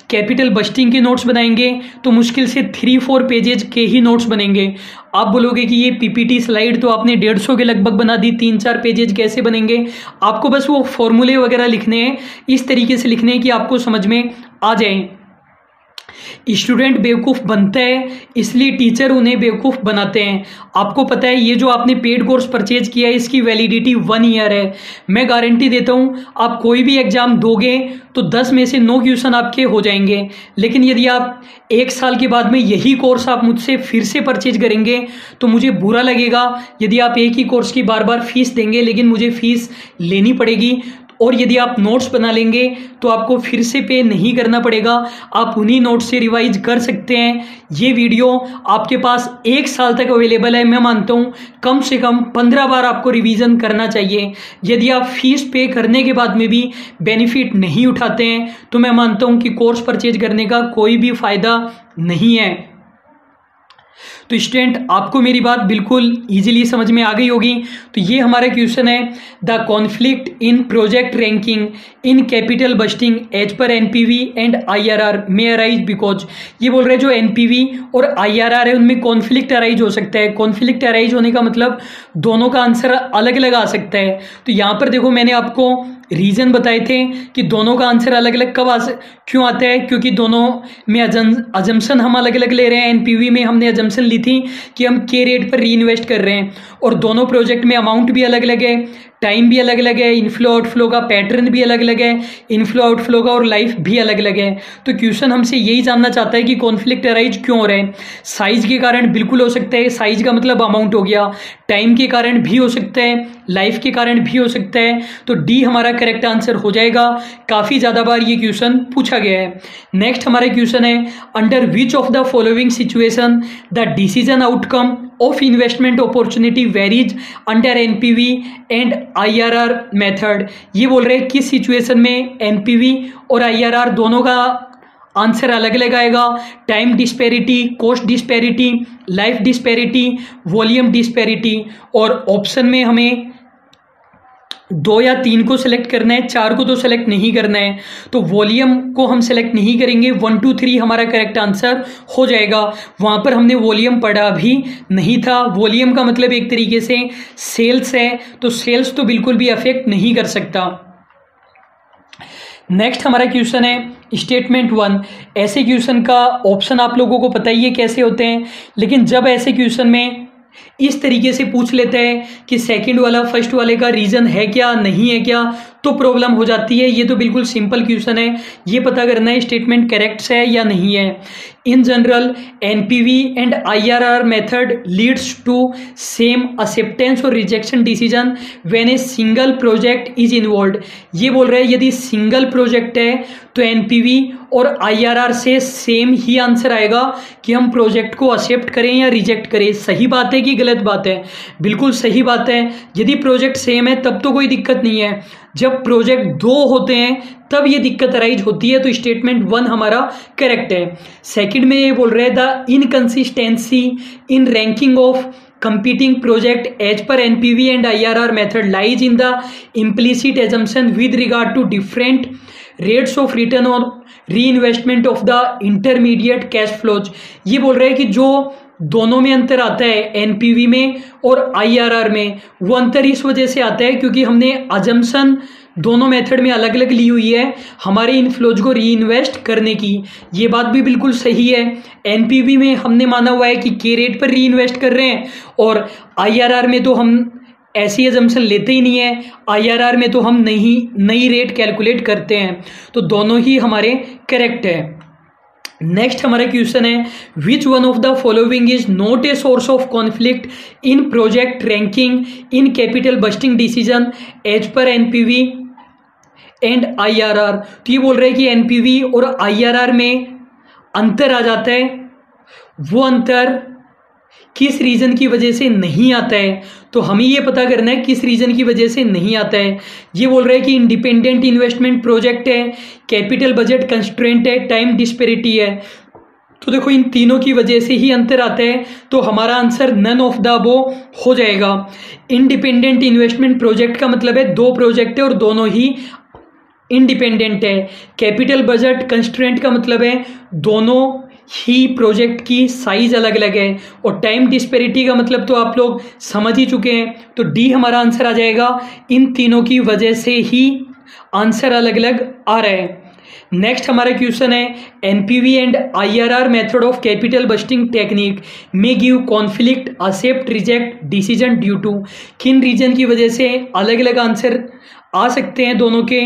कैपिटल बस्टिंग के नोट्स बनाएंगे तो मुश्किल से 3-4 पेजेज के ही नोट्स बनेंगे। आप बोलोगे कि ये PPT स्लाइड तो आपने 150 के लगभग बना दी, 3-4 पेजेज कैसे बनेंगे? आपको बस वो फॉर्मूले वगैरह लिखने हैं, इस तरीके से लिखने हैं कि आपको समझ में आ जाए। स्टूडेंट बेवकूफ़ बनता है इसलिए टीचर उन्हें बेवकूफ़ बनाते हैं। आपको पता है ये जो आपने पेड कोर्स परचेज किया है इसकी वैलिडिटी 1 ईयर है। मैं गारंटी देता हूँ आप कोई भी एग्ज़ाम दोगे तो 10 में से 9 क्वेश्चन आपके हो जाएंगे। लेकिन यदि आप 1 साल के बाद में यही कोर्स आप मुझसे फिर से परचेज करेंगे तो मुझे बुरा लगेगा यदि आप एक ही कोर्स की बार बार फीस देंगे, लेकिन मुझे फ़ीस लेनी पड़ेगी। और यदि आप नोट्स बना लेंगे तो आपको फिर से पे नहीं करना पड़ेगा, आप उन्हीं नोट्स से रिवाइज कर सकते हैं। ये वीडियो आपके पास 1 साल तक अवेलेबल है। मैं मानता हूँ कम से कम 15 बार आपको रिवीजन करना चाहिए। यदि आप फीस पे करने के बाद में भी बेनिफिट नहीं उठाते हैं तो मैं मानता हूँ कि कोर्स परचेज करने का कोई भी फ़ायदा नहीं है। तो स्टूडेंट, आपको मेरी बात बिल्कुल इजीली समझ में आ गई होगी। तो ये हमारा क्वेश्चन है, the conflict in project ranking in capital budgeting as per NPV and IRR में अराइज बिकॉज। ये बोल रहे हैं जो एनपीवी और IRR है उनमें कॉन्फ्लिक्ट अराइज हो सकता है। कॉन्फ्लिक्ट अराइज होने का मतलब दोनों का आंसर अलग अलग आ सकता है। तो यहाँ पर देखो मैंने आपको रीज़न बताए थे कि दोनों का आंसर अलग अलग क्यों आता है, क्योंकि दोनों में अजम्पशन हम अलग अलग ले रहे हैं। एनपीवी में हमने अजम्पशन ली थी कि हम के रेट पर री इन्वेस्ट कर रहे हैं, और दोनों प्रोजेक्ट में अमाउंट भी अलग अलग है, टाइम भी अलग अलग है, इनफ्लो आउटफ्लो का पैटर्न भी अलग अलग है, इनफ्लो आउटफ्लो का और लाइफ भी अलग अलग है। तो क्वेश्चन हमसे यही जानना चाहता है कि कॉन्फ्लिक्ट अराइज क्यों हो रहे हैं। साइज के कारण बिल्कुल हो सकता है, साइज का मतलब अमाउंट हो गया। टाइम के कारण भी हो सकता है, लाइफ के कारण भी हो सकता है। तो डी हमारा करेक्ट आंसर हो जाएगा। काफ़ी ज़्यादा बार ये क्वेश्चन पूछा गया है। नेक्स्ट हमारा क्वेश्चन है, under which of the following situation the decision outcome of investment opportunity varies under NPV and IRR method. ये बोल रहे हैं किस सिचुएशन में एनपीवी और IRR दोनों का आंसर अलग अलग आएगा। Time disparity, cost disparity, life disparity, volume disparity. और ऑप्शन में हमें 2 या 3 को सिलेक्ट करना है, 4 को तो सिलेक्ट नहीं करना है। तो वॉल्यूम को हम सिलेक्ट नहीं करेंगे, 1 2 3 हमारा करेक्ट आंसर हो जाएगा। वहाँ पर हमने वॉल्यूम पढ़ा भी नहीं था। वॉल्यूम का मतलब एक तरीके से सेल्स है, तो सेल्स तो बिल्कुल भी अफेक्ट नहीं कर सकता। नेक्स्ट हमारा क्वेश्चन है स्टेटमेंट 1। ऐसे क्वेश्चन का ऑप्शन आप लोगों को पता ही है कैसे होते हैं, लेकिन जब ऐसे क्वेश्चन में इस तरीके से पूछ लेते हैं कि सेकंड वाला फर्स्ट वाले का रीजन है क्या नहीं है क्या, तो प्रॉब्लम हो जाती है। ये तो बिल्कुल सिंपल क्वेश्चन है, ये पता करना है स्टेटमेंट करेक्ट है या नहीं है। In general NPV and IRR method leads to same acceptance और rejection decision when a single project is involved. ये बोल रहे हैं यदि सिंगल प्रोजेक्ट है तो एनपीवी और आईआरआर से सेम ही आंसर आएगा कि हम प्रोजेक्ट को एक्सेप्ट करें या रिजेक्ट करें। सही बात है कि गलत बात है? बिल्कुल सही बात है। यदि प्रोजेक्ट सेम है तब तो कोई दिक्कत नहीं है, जब प्रोजेक्ट दो होते हैं तब ये दिक्कत अराइज होती है। तो स्टेटमेंट 1 हमारा करेक्ट है। सेकंड में ये बोल रहे हैं the inconsistency in ranking of competing project as per NPV and IRR method lies in the implicit assumption with regard to different rates of return or reinvestment of the intermediate cash flows। ये बोल रहे हैं कि जो दोनों में अंतर आता है एनपीवी में और आईआरआर में, वो अंतर इस वजह से आता है क्योंकि हमने अजम्पशन दोनों मेथड में अलग अलग ली हुई है हमारे इनफ्लोज को री इन्वेस्ट करने की। ये बात भी बिल्कुल सही है। एनपीवी में हमने माना हुआ है कि के रेट पर री इन्वेस्ट कर रहे हैं, और आईआरआर में तो हम ऐसी एजम्पशन लेते ही नहीं है। आईआरआर में तो हम नई रेट कैलकुलेट करते हैं। तो दोनों ही हमारे करेक्ट है। नेक्स्ट हमारा क्वेश्चन है which one of the following is not a source of conflict in project ranking in capital budgeting decision as per NPV and IRR. तो ये बोल रहे हैं कि एनपीवी और आईआरआर में अंतर आ जाता है, वो अंतर किस रीजन की वजह से नहीं आता है। तो हमें ये पता करना है किस रीजन की वजह से नहीं आता है। ये बोल रहे हैं कि इंडिपेंडेंट इन्वेस्टमेंट प्रोजेक्ट है, कैपिटल बजट कंस्ट्रेंट है, टाइम डिस्पेरिटी है। तो देखो इन तीनों की वजह से ही अंतर आता है, तो हमारा answer none of the above हो जाएगा। इंडिपेंडेंट इन्वेस्टमेंट प्रोजेक्ट का मतलब है दो प्रोजेक्ट है और दोनों ही इंडिपेंडेंट है। कैपिटल बजट कंस्ट्रेंट का मतलब है दोनों ही प्रोजेक्ट की साइज अलग अलग है, और टाइम डिस्पेरिटी का मतलब तो आप लोग समझ ही चुके हैं। तो डी हमारा आंसर आ जाएगा। इन तीनों की वजह से ही आंसर अलग अलग आ रहा है। नेक्स्ट हमारा क्वेश्चन है NPV and IRR method of capital budgeting technique may give conflict accept reject decision due to. किन रीजन की वजह से अलग अलग आंसर आ सकते हैं दोनों के।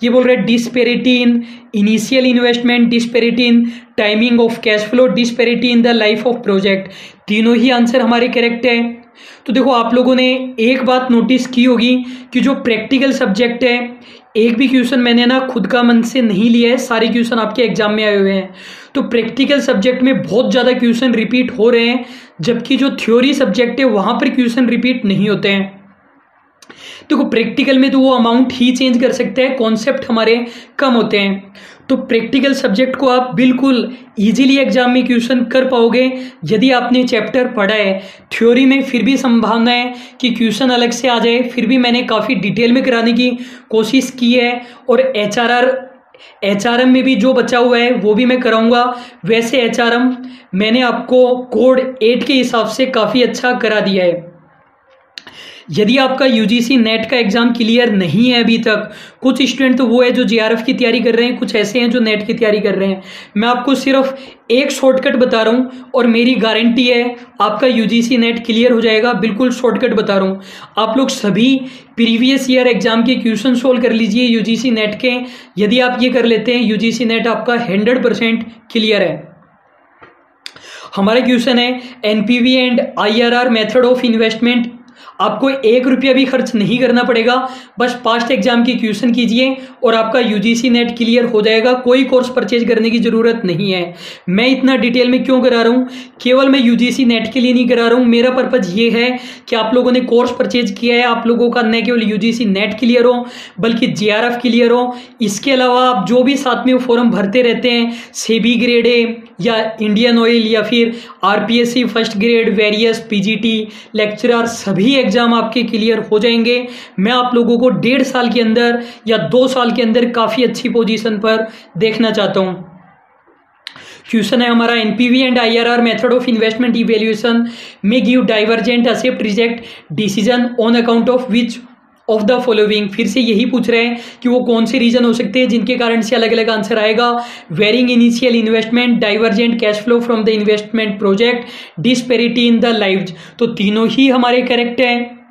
ये बोल रहे हैं disparity in initial investment, disparity in timing of cash flow, disparity in the life of project. तीनों ही आंसर हमारे करेक्ट है। तो देखो आप लोगों ने एक बात नोटिस की होगी कि जो प्रैक्टिकल सब्जेक्ट है, एक भी क्वेश्चन मैंने ना खुद का मन से नहीं लिया है, सारे क्वेश्चन आपके एग्जाम में आए हुए हैं। तो प्रैक्टिकल सब्जेक्ट में बहुत ज़्यादा क्वेश्चन रिपीट हो रहे हैं, जबकि जो थ्योरी सब्जेक्ट है वहाँ पर क्वेश्चन रिपीट नहीं होते हैं। देखो प्रैक्टिकल में तो वो अमाउंट ही चेंज कर सकते हैं, कॉन्सेप्ट हमारे कम होते हैं। तो प्रैक्टिकल सब्जेक्ट को आप बिल्कुल इजीली एग्जाम में क्वेश्चन कर पाओगे यदि आपने चैप्टर पढ़ा है। थ्योरी में फिर भी संभावना है कि क्वेश्चन अलग से आ जाए, फिर भी मैंने काफ़ी डिटेल में कराने की कोशिश की है, और एचआरएम में भी जो बचा हुआ है वो भी मैं कराऊंगा। वैसे एचआरएम मैंने आपको कोड 8 के हिसाब से काफ़ी अच्छा करा दिया है। यदि आपका यूजीसी नेट का एग्जाम क्लियर नहीं है अभी तक, कुछ स्टूडेंट तो वो है जो जेआरएफ की तैयारी कर रहे हैं, कुछ ऐसे हैं जो नेट की तैयारी कर रहे हैं, मैं आपको सिर्फ एक शॉर्टकट बता रहा हूँ और मेरी गारंटी है आपका यूजीसी नेट क्लियर हो जाएगा। बिल्कुल शॉर्टकट बता रहा हूँ। आप लोग सभी प्रीवियस ईयर एग्जाम के क्वेश्चन सोल्व कर लीजिए यूजीसी नेट के। यदि आप ये कर लेते हैं यूजीसी नेट आपका 100% क्लियर है। हमारा क्वेश्चन है NPV and IRR method of investment. आपको 1 रुपया भी खर्च नहीं करना पड़ेगा, बस पास्ट एग्जाम की क्वेश्चन कीजिए और आपका यूजीसी नेट क्लियर हो जाएगा। कोई कोर्स परचेज करने की ज़रूरत नहीं है। मैं इतना डिटेल में क्यों करा रहा हूँ, केवल मैं यूजीसी नेट के लिए नहीं करा रहा हूँ। मेरा पर्पज़ ये है कि आप लोगों ने कोर्स परचेज किया है, आप लोगों का न केवल यूजीसी नेट क्लियर हो बल्कि जेआरएफ क्लियर हो। इसके अलावा आप जो भी साथ में फॉर्म भरते रहते हैं, सेबी ग्रेड ए या इंडियन ऑयल या फिर RPSC first grade, various PGT lecturer, सभी एग्जाम आपके क्लियर हो जाएंगे। मैं आप लोगों को 1.5 साल के अंदर या 2 साल के अंदर काफ़ी अच्छी पोजीशन पर देखना चाहता हूं। क्वेश्चन है हमारा NPV and IRR method of investment evaluation में give divergent accept reject decision on account of which of the following, फिर से यही पूछ रहे हैं कि वो कौन से रीजन हो सकते हैं जिनके कारण से अलग अलग आंसर आएगा। Varying initial investment, divergent cash flow from the investment project, disparity in the lives, तो तीनों ही हमारे करेक्ट हैं।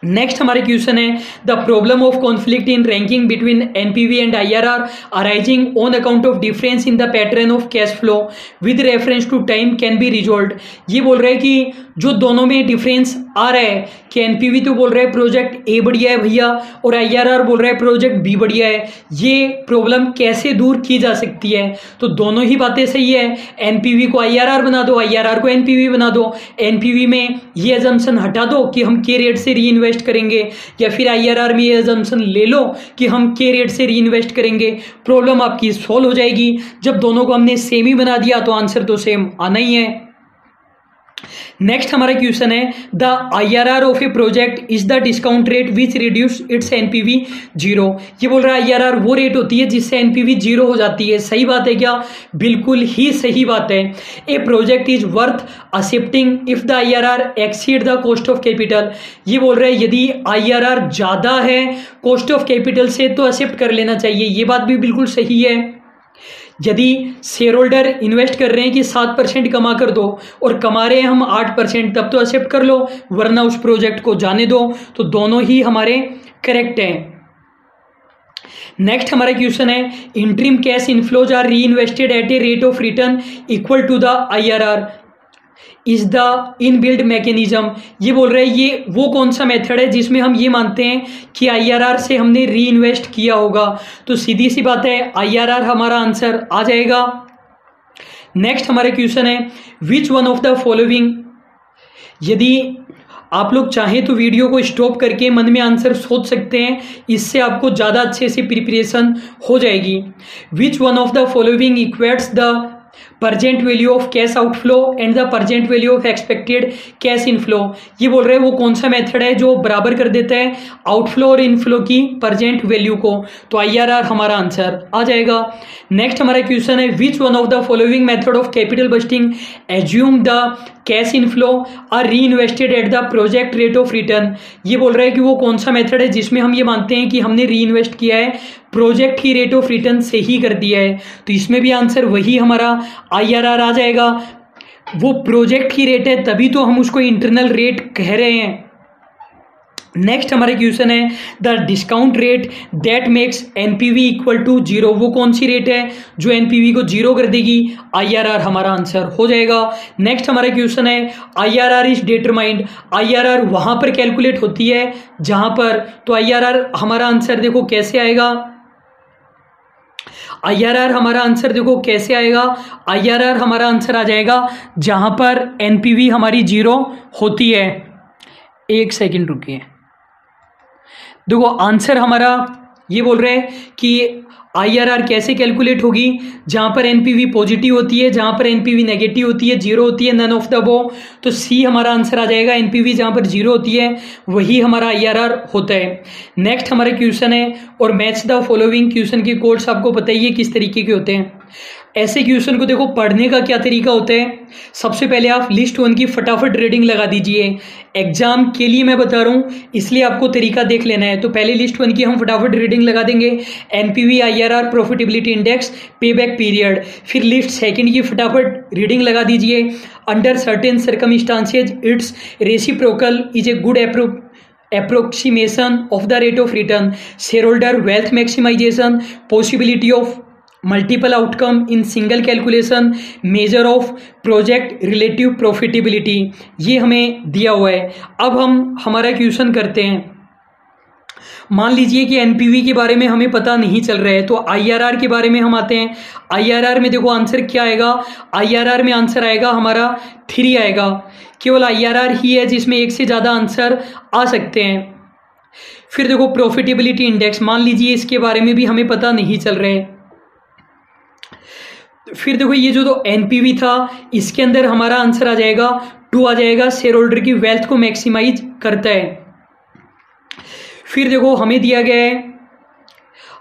नेक्स्ट हमारे क्वेश्चन है the problem of conflict in ranking between NPV and IRR arising on account of difference in the pattern of cash flow with reference to time can be resolved. ये बोल रहे हैं कि जो दोनों में डिफरेंस आ रहा है कि एनपीवी तो बोल रहे हैं प्रोजेक्ट ए बढ़िया है भैया और आईआरआर बोल रहा है प्रोजेक्ट बी बढ़िया है, ये प्रॉब्लम कैसे दूर की जा सकती है। तो दोनों ही बातें सही है, एनपीवी को आईआरआर बना दो, आईआरआर को एनपीवी बना दो, एनपीवी में ये अजम्पशन हटा दो कि हम के रेट से री इन्वेस्ट करेंगे, या फिर आईआरआर में ये अजम्पशन ले लो कि हम के रेट से री इन्वेस्ट करेंगे, प्रॉब्लम आपकी सॉल्व हो जाएगी। जब दोनों को हमने सेम ही बना दिया तो आंसर तो सेम आना ही है। नेक्स्ट हमारा क्वेश्चन है the IRR of A project is the discount rate which reduce it's NPV zero. ये बोल रहा है आईआरआर वो रेट होती है जिससे एनपीवी जीरो हो जाती है। सही बात है क्या? बिल्कुल ही सही बात है। A project is worth accepting if the IRR exceed the cost of capital. ये बोल रहे हैं यदि आईआरआर ज्यादा है कॉस्ट ऑफ कैपिटल से तो एक्सेप्ट कर लेना चाहिए। ये बात भी बिल्कुल सही है। यदि शेयर होल्डर इन्वेस्ट कर रहे हैं कि 7% कमा कर दो और कमा रहे हैं हम 8%, तब तो एक्सेप्ट कर लो, वरना उस प्रोजेक्ट को जाने दो। तो दोनों ही हमारे करेक्ट हैं। नेक्स्ट हमारा क्वेश्चन है interim cash inflows are reinvested at a rate of return equal to the IRR is the inbuilt mechanism. ये बोल रहे हैं ये वो कौन सा मेथड है जिसमें हम ये मानते हैं कि आईआरआर से हमने री इन्वेस्ट किया होगा। तो सीधी सी बात है आईआरआर हमारा आंसर आ जाएगा। नेक्स्ट हमारा क्वेश्चन है which one of the following. यदि आप लोग चाहें तो वीडियो को स्टॉप करके मन में आंसर सोच सकते हैं, इससे आपको ज़्यादा अच्छे से प्रिपरेशन हो जाएगी। विच one of the following equates the present value of cash outflow and the present value of expected cash inflow. ये बोल रहे हैं वो कौन सा मेथड है जो बराबर कर देता है आउटफ्लो और इनफ्लो की परजेंट वैल्यू को। तो आईआरआर हमारा आंसर आ जाएगा। नेक्स्ट हमारा क्वेश्चन है which one of the following method of capital budgeting assume the cash inflow are reinvested at the project rate of return. ये बोल रहे हैं कि वो कौन सा मेथड है जिसमें हम ये मानते हैं कि हमने री इन्वेस्ट किया है प्रोजेक्ट की रेट ऑफ रिटर्न से ही कर दिया है। तो इसमें भी आंसर वही हमारा आईआरआर आ जाएगा। वो प्रोजेक्ट की रेट है तभी तो हम उसको इंटरनल रेट कह रहे हैं। नेक्स्ट हमारे क्वेश्चन है the discount rate that makes NPV equal to zero. वो कौन सी रेट है जो एनपीवी को जीरो कर देगी? आईआरआर हमारा आंसर हो जाएगा। नेक्स्ट हमारा क्वेश्चन है आईआरआर इज डिटरमाइंड। आईआरआर वहां पर कैलकुलेट होती है जहां पर, तो आईआरआर हमारा आंसर देखो कैसे आएगा। आईआरआर हमारा आंसर देखो कैसे आएगा। आईआरआर हमारा आंसर आ जाएगा जहां पर एनपीवी हमारी जीरो होती है। एक सेकंड रुकिए, देखो आंसर हमारा ये बोल रहे हैं कि आईआरआर कैसे कैलकुलेट होगी जहां पर एनपीवी पॉजिटिव होती है, जहां पर एनपीवी नेगेटिव होती है, जीरो होती है, नन ऑफ द अबव। तो सी हमारा आंसर आ जाएगा। एनपीवी जहां पर जीरो होती है वही हमारा आईआरआर होता है। नेक्स्ट हमारा क्वेश्चन है और मैच द फॉलोइंग। क्वेश्चन के कोड्स आपको पता ही है किस तरीके के होते हैं। ऐसे क्वेश्चन को देखो पढ़ने का क्या तरीका होता है, सबसे पहले आप लिस्ट 1 की फटाफट रीडिंग लगा दीजिए। एग्जाम के लिए मैं बता रहा हूँ इसलिए आपको तरीका देख लेना है। तो पहले लिस्ट 1 की हम फटाफट रीडिंग लगा देंगे, NPV, IRR, profitability index, payback period. फिर लिस्ट 2 की फटाफट रीडिंग लगा दीजिए, under certain circumstances it's reciprocal is a good approximation of the rate of return, shareholder wealth maximization, possibility of multiple outcome in single calculation, measure of project relative profitability। ये हमें दिया हुआ है। अब हम हमारा क्वेश्चन करते हैं। मान लीजिए कि एनपीवी के बारे में हमें पता नहीं चल रहा है, तो आईआरआर के बारे में हम आते हैं। आईआरआर में देखो आंसर क्या आएगा। आईआरआर में आंसर आएगा हमारा 3 आएगा। केवल आईआरआर ही है जिसमें एक से ज़्यादा आंसर आ सकते हैं। फिर देखो प्रॉफिटेबिलिटी इंडेक्स, मान लीजिए इसके बारे में भी हमें पता नहीं चल रहा है। फिर देखो ये जो तो एनपीवी था इसके अंदर हमारा आंसर आ जाएगा 2 आ जाएगा, शेयर होल्डर की वेल्थ को मैक्सिमाइज करता है। फिर देखो हमें दिया गया है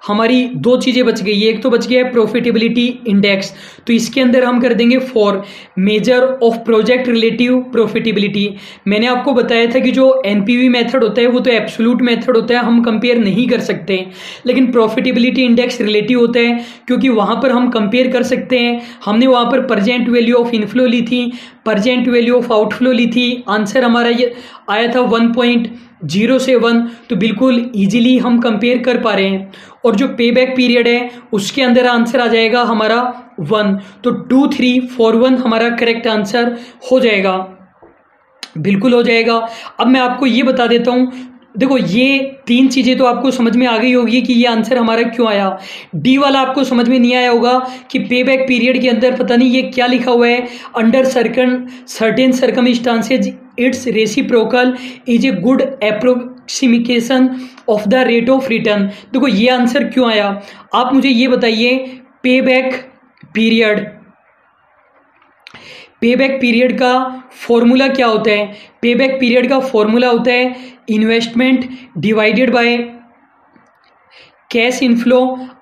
हमारी दो चीज़ें बच गई है। एक तो बच गया है प्रॉफिटेबिलिटी इंडेक्स, तो इसके अंदर हम कर देंगे 4 measure of project relative profitability. मैंने आपको बताया था कि जो एनपीवी मेथड होता है वो तो एब्सोल्यूट मेथड होता है, हम कंपेयर नहीं कर सकते, लेकिन प्रॉफिटेबिलिटी इंडेक्स रिलेटिव होता है क्योंकि वहाँ पर हम कंपेयर कर सकते हैं। हमने वहाँ पर प्रेजेंट वैल्यू ऑफ इनफ्लो ली थी, प्रेजेंट वैल्यू ऑफ आउटफ्लो ली थी, आंसर हमारा ये आया था 1.07, तो बिल्कुल ईजिली हम कंपेयर कर पा रहे हैं। और जो पे बैक पीरियड है उसके अंदर आंसर आ जाएगा हमारा 1, तो 2, 3, 4, 1 हमारा करेक्ट आंसर हो जाएगा, बिल्कुल हो जाएगा। अब मैं आपको ये बता देता हूँ, देखो ये 3 चीज़ें तो आपको समझ में आ गई होगी कि ये आंसर हमारा क्यों आया। डी वाला आपको समझ में नहीं आया होगा कि पे बैक पीरियड के अंदर पता नहीं ये क्या लिखा हुआ है, under certain circumstances it's reciprocal is a good approximation of the rate of return. देखो ये आंसर क्यों आया, आप मुझे ये बताइए। पे बैक पीरियड का फॉर्मूला क्या होता है? पे बैक पीरियड का फॉर्मूला होता है investment divided by cash inflow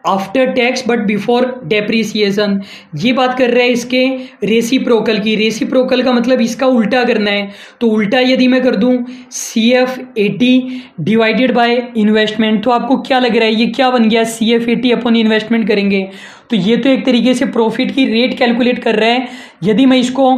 after tax but before depreciation. ये बात कर रहा है इसके रेसिप्रोकल की। रेसिप्रोकल का मतलब इसका उल्टा करना है, तो उल्टा यदि मैं कर दूं CF80 डिवाइडेड बाय इन्वेस्टमेंट, तो आपको क्या लग रहा है ये क्या बन गया? CF80 अपन इन्वेस्टमेंट करेंगे तो ये तो एक तरीके से प्रॉफिट की रेट कैलकुलेट कर रहा है। यदि मैं इसको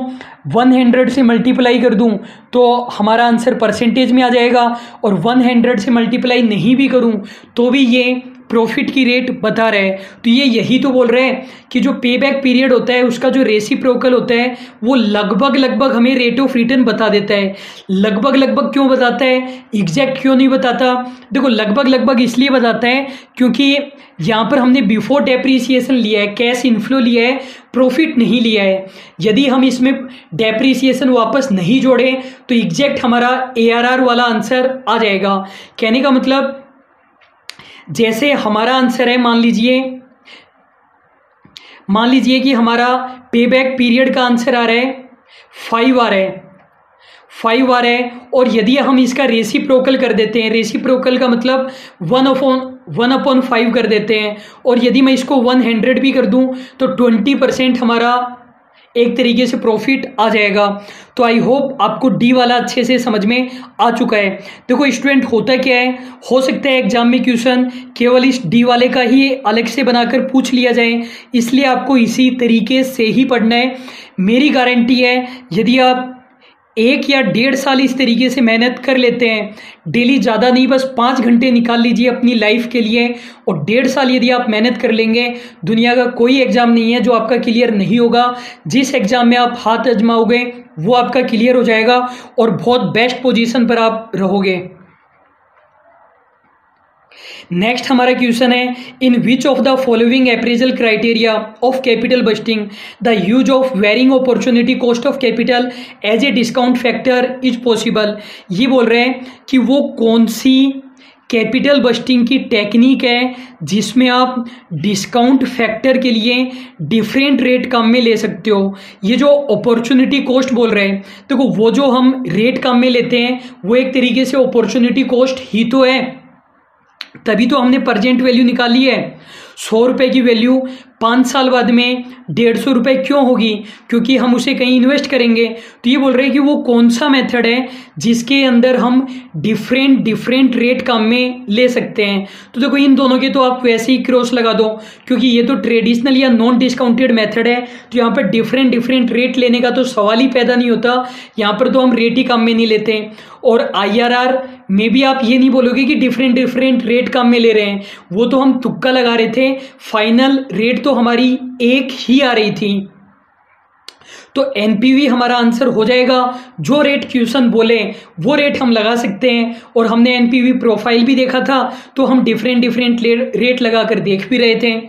100 से मल्टीप्लाई कर दूं तो हमारा आंसर परसेंटेज में आ जाएगा, और 100 से मल्टीप्लाई नहीं भी करूं तो भी ये प्रॉफिट की रेट बता रहा है। तो ये यही तो बोल रहे हैं कि जो पे बैक पीरियड होता है उसका जो रेसिप्रोकल होता है वो लगभग हमें रेट ऑफ रिटर्न बता देता है। लगभग क्यों बताता है, एग्जैक्ट क्यों नहीं बताता? देखो लगभग इसलिए बताता है क्योंकि यहाँ पर हमने बिफोर डेप्रीसिएशन लिया है, कैश इनफ्लो लिया है, प्रॉफिट नहीं लिया है। यदि हम इसमें डेप्रीसिएशन वापस नहीं जोड़े तो एग्जैक्ट हमारा ARR वाला आंसर आ जाएगा। कहने का मतलब जैसे हमारा आंसर है, मान लीजिए कि हमारा पे बैक पीरियड का आंसर आ रहा है 5 आ रहा है, और यदि हम इसका रेसिप्रोकल कर देते हैं, रेसिप्रोकल का मतलब 1/5 कर देते हैं, और यदि मैं इसको 100 भी कर दूं तो 20% हमारा एक तरीके से प्रॉफिट आ जाएगा। तो आई होप आपको डी वाला अच्छे से समझ में आ चुका है। देखो स्टूडेंट, होता क्या है, हो सकता है एग्जाम में क्वेश्चन केवल इस डी वाले का ही अलग से बनाकर पूछ लिया जाए, इसलिए आपको इसी तरीके से ही पढ़ना है। मेरी गारंटी है यदि आप 1 या 1.5 साल इस तरीके से मेहनत कर लेते हैं, डेली ज़्यादा नहीं बस 5 घंटे निकाल लीजिए अपनी लाइफ के लिए, और 1.5 साल यदि आप मेहनत कर लेंगे, दुनिया का कोई एग्ज़ाम नहीं है जो आपका क्लियर नहीं होगा। जिस एग्ज़ाम में आप हाथ आजमाओगे वो आपका क्लियर हो जाएगा और बहुत बेस्ट पोजीशन पर आप रहोगे। नेक्स्ट हमारा क्वेश्चन है, in which of the following appraisal criteria of capital budgeting the use of varying opportunity cost of capital as a discount factor is possible. ये बोल रहे हैं कि वो कौन सी कैपिटल बस्टिंग की टेक्निक है जिसमें आप डिस्काउंट फैक्टर के लिए डिफरेंट रेट कम में ले सकते हो। ये जो अपॉर्चुनिटी कॉस्ट बोल रहे हैं, देखो वो जो हम रेट कम में लेते हैं वो एक तरीके से अपॉर्चुनिटी कॉस्ट ही तो है, तभी तो हमने प्रेजेंट वैल्यू निकाली है। 100 रुपये की वैल्यू 5 साल बाद में 150 रुपये क्यों होगी? क्योंकि हम उसे कहीं इन्वेस्ट करेंगे। तो ये बोल रहे हैं कि वो कौन सा मेथड है जिसके अंदर हम डिफरेंट रेट कम में ले सकते हैं। तो देखो इन दोनों के तो आप वैसे ही क्रॉस लगा दो, क्योंकि ये तो ट्रेडिशनल या नॉन डिस्काउंटेड मेथड है, तो यहाँ पर डिफरेंट रेट लेने का तो सवाल ही पैदा नहीं होता। यहाँ पर तो हम रेट ही कम में नहीं लेते, और IRR में भी आप ये नहीं बोलोगे कि डिफरेंट रेट कम में ले रहे हैं, वो तो हम तुक्का लगा रहे थे, फाइनल रेट तो हमारी एक ही आ रही थी। तो NPV हमारा आंसर हो जाएगा। जो रेट क्वेश्चन बोले वो रेट हम लगा सकते हैं, और हमने NPV प्रोफाइल भी देखा था तो हम डिफरेंट रेट लगाकर देख भी रहे थे।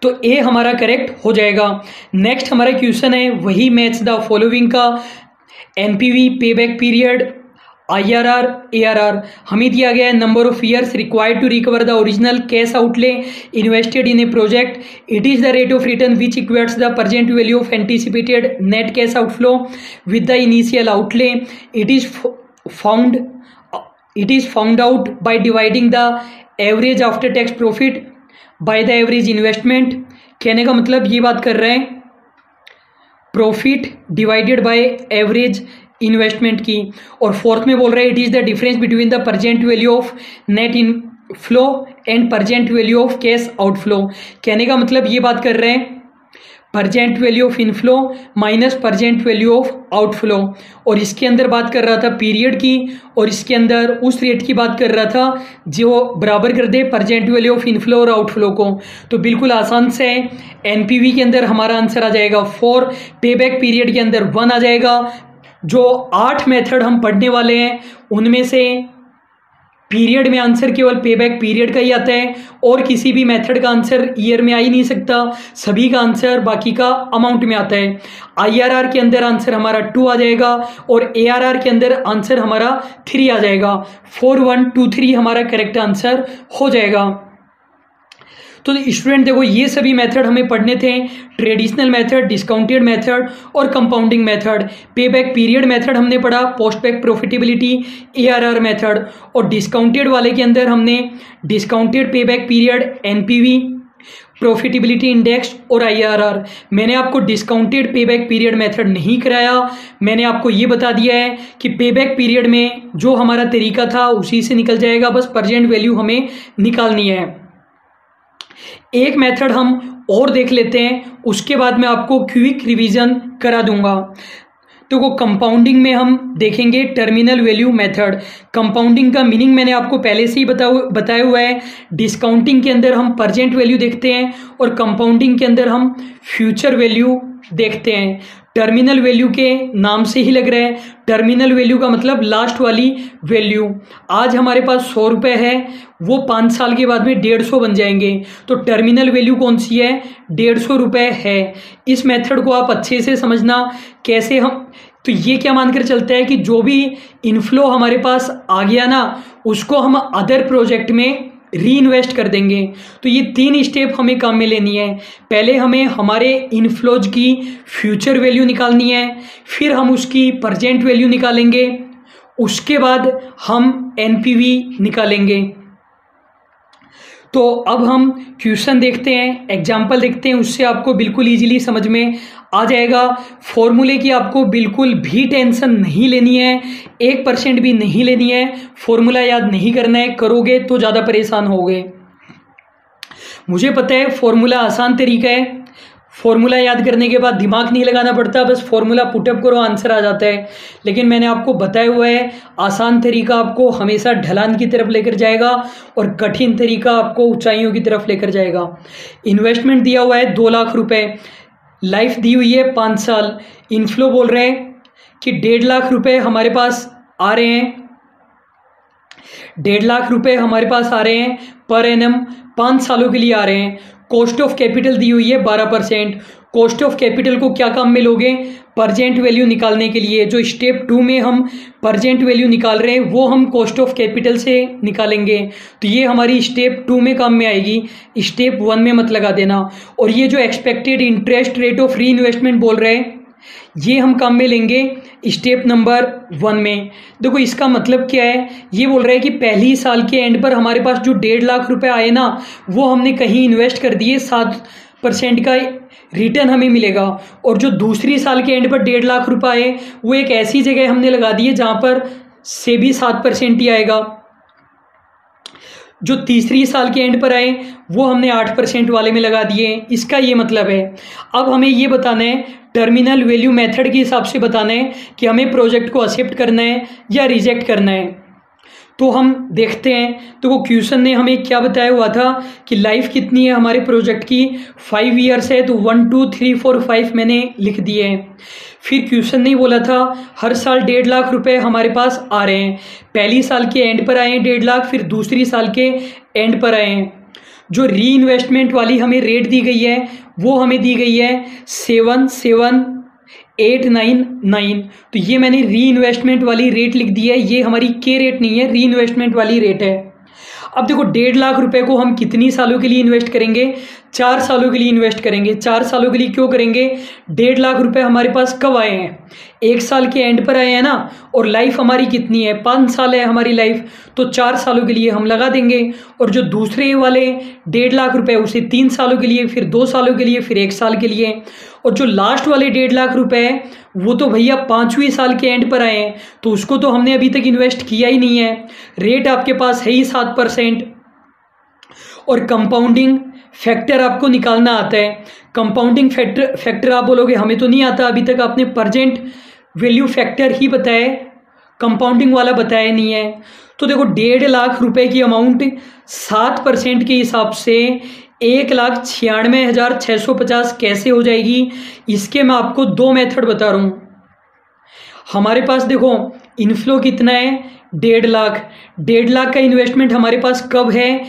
तो A हमारा करेक्ट हो जाएगा। नेक्स्ट हमारा क्वेश्चन है वही मैच द फॉलोइंग का, NPV, payback period, IRR, ARR हमें दिया गया है number of years required to recover the original cash outlay invested in a project, it is the rate of return which equates the present value of anticipated net cash outflow with the initial outlay, it is found out by dividing the average after tax profit by the average investment. कहने का मतलब ये बात कर रहे हैं profit divided by average investment की। और फोर्थ में बोल रहे हैं it is the difference between the present value of net inflow and present value of cash outflow. कहने का मतलब ये बात कर रहे हैं present value of inflow minus present value of outflow. और इसके अंदर बात कर रहा था पीरियड की, और इसके अंदर उस रेट की बात कर रहा था जो बराबर कर दे प्रेजेंट वैल्यू ऑफ इनफ्लो और आउटफ्लो को। तो बिल्कुल आसान से एनपीवी के अंदर हमारा आंसर आ जाएगा 4, पेबैक पीरियड के अंदर 1 आ जाएगा। जो 8 मेथड हम पढ़ने वाले हैं उनमें से पीरियड में आंसर केवल पेबैक पीरियड का ही आता है, और किसी भी मेथड का आंसर ईयर में आ ही नहीं सकता, सभी का आंसर बाकी का अमाउंट में आता है। आईआरआर के अंदर आंसर हमारा 2 आ जाएगा, और एआरआर के अंदर आंसर हमारा 3 आ जाएगा। 4, 1, 2, 3 हमारा करेक्ट आंसर हो जाएगा। तो स्टूडेंट देखो ये सभी मेथड हमें पढ़ने थे, ट्रेडिशनल मेथड, डिस्काउंटेड मेथड और compounding method. Payback period method हमने पढ़ा, post back profitability, ARR method, और डिस्काउंटेड वाले के अंदर हमने discounted payback period, NPV, profitability index और आईआरआर। मैंने आपको डिस्काउंटेड पेबैक पीरियड मेथड नहीं कराया, मैंने आपको ये बता दिया है कि पेबैक पीरियड में जो हमारा तरीका था उसी से निकल जाएगा, बस प्रेजेंट वैल्यू हमें निकालनी है। एक मेथड हम और देख लेते हैं, उसके बाद मैं आपको क्विक रिवीजन करा दूंगा। तो वो कंपाउंडिंग में हम देखेंगे टर्मिनल वैल्यू मेथड। कंपाउंडिंग का मीनिंग मैंने आपको पहले से ही बताया हुआ है। डिस्काउंटिंग के अंदर हम प्रेजेंट वैल्यू देखते हैं, और कंपाउंडिंग के अंदर हम फ्यूचर वैल्यू देखते हैं। टर्मिनल वैल्यू के नाम से ही लग रहा है, टर्मिनल वैल्यू का मतलब लास्ट वाली वैल्यू। आज हमारे पास 100 रुपये है, वो 5 साल के बाद में 150 बन जाएंगे, तो टर्मिनल वैल्यू कौन सी है? 150 रुपये है। इस मेथड को आप अच्छे से समझना कैसे हम, तो ये क्या मानकर चलता है कि जो भी इनफ्लो हमारे पास आ गया ना, उसको हम अदर प्रोजेक्ट में री इन्वेस्ट कर देंगे। तो ये 3 स्टेप हमें काम में लेनी है। पहले हमें हमारे इनफ्लोज की फ्यूचर वैल्यू निकालनी है, फिर हम उसकी प्रेजेंट वैल्यू निकालेंगे, उसके बाद हम एनपीवी निकालेंगे। तो अब हम क्वेश्चन देखते हैं, एग्जाम्पल देखते हैं, उससे आपको बिल्कुल इजीली समझ में आ जाएगा। फॉर्मूले की आपको बिल्कुल भी टेंशन नहीं लेनी है, 1% भी नहीं लेनी है। फॉर्मूला याद नहीं करना है, करोगे तो ज़्यादा परेशान होगे। मुझे पता है फॉर्मूला आसान तरीका है, फॉर्मूला याद करने के बाद दिमाग नहीं लगाना पड़ता, बस फॉर्मूला पुटअप करो आंसर आ जाता है। लेकिन मैंने आपको बताया हुआ है आसान तरीका आपको हमेशा ढलान की तरफ लेकर जाएगा, और कठिन तरीका आपको ऊंचाइयों की तरफ लेकर जाएगा। इन्वेस्टमेंट दिया हुआ है 2 लाख रुपए, लाइफ दी हुई है 5 साल, इनफ्लो बोल रहे हैं कि 1.5 लाख रुपए हमारे पास आ रहे हैं, 1.5 लाख रुपए हमारे पास आ रहे हैं पर एनम, 5 सालों के लिए आ रहे हैं। कॉस्ट ऑफ कैपिटल दी हुई है 12%। कॉस्ट ऑफ कैपिटल को क्या काम में लोगे? प्रेजेंट वैल्यू निकालने के लिए। जो स्टेप 2 में हम प्रेजेंट वैल्यू निकाल रहे हैं वो हम कॉस्ट ऑफ कैपिटल से निकालेंगे, तो ये हमारी स्टेप 2 में काम में आएगी, स्टेप 1 में मत लगा देना। और ये जो एक्सपेक्टेड इंटरेस्ट रेट ऑफ री इन्वेस्टमेंट बोल रहे हैं, ये हम काम में लेंगे स्टेप नंबर 1 में। देखो इसका मतलब क्या है, ये बोल रहे हैं कि पहली साल के एंड पर हमारे पास जो 1.5 लाख रुपए आए ना, वो हमने कहीं इन्वेस्ट कर दिए, 7% का रिटर्न हमें मिलेगा। और जो दूसरी साल के एंड पर 1.5 लाख रुपए आए, वो एक ऐसी जगह हमने लगा दिए जहाँ पर से भी 7% ही आएगा। जो तीसरी साल के एंड पर आए वो हमने 8% वाले में लगा दिए। इसका ये मतलब है, अब हमें ये बताना है टर्मिनल वैल्यू मेथड के हिसाब से बताना है कि हमें प्रोजेक्ट को एक्सेप्ट करना है या रिजेक्ट करना है। तो हम देखते हैं, तो वो क्वेश्चन ने हमें क्या बताया हुआ था कि लाइफ कितनी है हमारे प्रोजेक्ट की, 5 ईयर्स है, तो 1 2 3 4 5 मैंने लिख दिए हैं। फिर क्वेश्चन ने बोला था हर साल 1.5 लाख रुपए हमारे पास आ रहे हैं, पहली साल के एंड पर आए हैं 1.5 लाख, फिर दूसरी साल के एंड पर आए हैं। जो री इन्वेस्टमेंट वाली हमें रेट दी गई है वो हमें दी गई है 77899। तो ये मैंने री इन्वेस्टमेंट वाली रेट लिख दी है, ये हमारी के रेट नहीं है, री इन्वेस्टमेंट वाली रेट है। अब देखो 1.5 लाख रुपए को हम कितनी सालों के लिए इन्वेस्ट करेंगे, 4 सालों के लिए इन्वेस्ट करेंगे। 4 सालों के लिए क्यों करेंगे, 1.5 लाख रुपए हमारे पास कब आए हैं, 1 साल के एंड पर आए हैं ना, और लाइफ हमारी कितनी है, 5 साल है हमारी लाइफ, तो 4 सालों के लिए हम लगा देंगे। और जो दूसरे वाले 1.5 लाख रुपए उसे 3 सालों के लिए, फिर 2 सालों के लिए, फिर 1 साल के लिए। और जो लास्ट वाले 1.5 लाख रुपए वो तो भैया 5वें साल के एंड पर आए हैं, तो उसको तो हमने अभी तक इन्वेस्ट किया ही नहीं है। रेट आपके पास है ही 7%, और कंपाउंडिंग फैक्टर आपको निकालना आता है। कंपाउंडिंग फैक्टर आप बोलोगे हमें तो नहीं आता, अभी तक आपने प्रेजेंट वैल्यू फैक्टर ही बताया, कंपाउंडिंग वाला बताया नहीं है। तो देखो 1.5 लाख रुपए की अमाउंट 7% के हिसाब से 1,96,650 कैसे हो जाएगी, इसके मैं आपको 2 मेथड बता रहा हूँ। हमारे पास देखो इनफ्लो कितना है, 1.5 लाख। 1.5 लाख का इन्वेस्टमेंट हमारे पास कब है,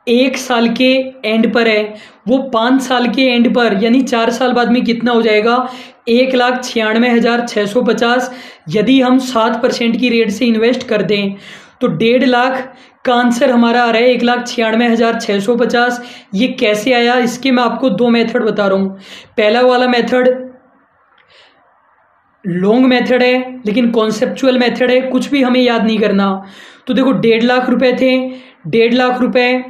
1 साल के एंड पर है। वो 5 साल के एंड पर यानी 4 साल बाद में कितना हो जाएगा, 1,96,650। यदि हम 7% की रेट से इन्वेस्ट कर दें तो 1.5 लाख का आंसर हमारा आ रहा है 1,96,650। ये कैसे आया, इसके मैं आपको 2 मेथड बता रहा हूँ। पहला वाला मेथड लॉन्ग मेथड है लेकिन कॉन्सेप्चुअल मेथड है, कुछ भी हमें याद नहीं करना। तो देखो 1.5 लाख रुपए थे, 1.5 लाख रुपए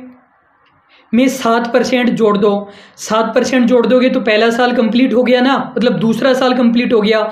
में 7% जोड़ दो। 7% जोड़ दोगे तो पहला साल कंप्लीट हो गया ना, मतलब दूसरा साल कंप्लीट हो गया।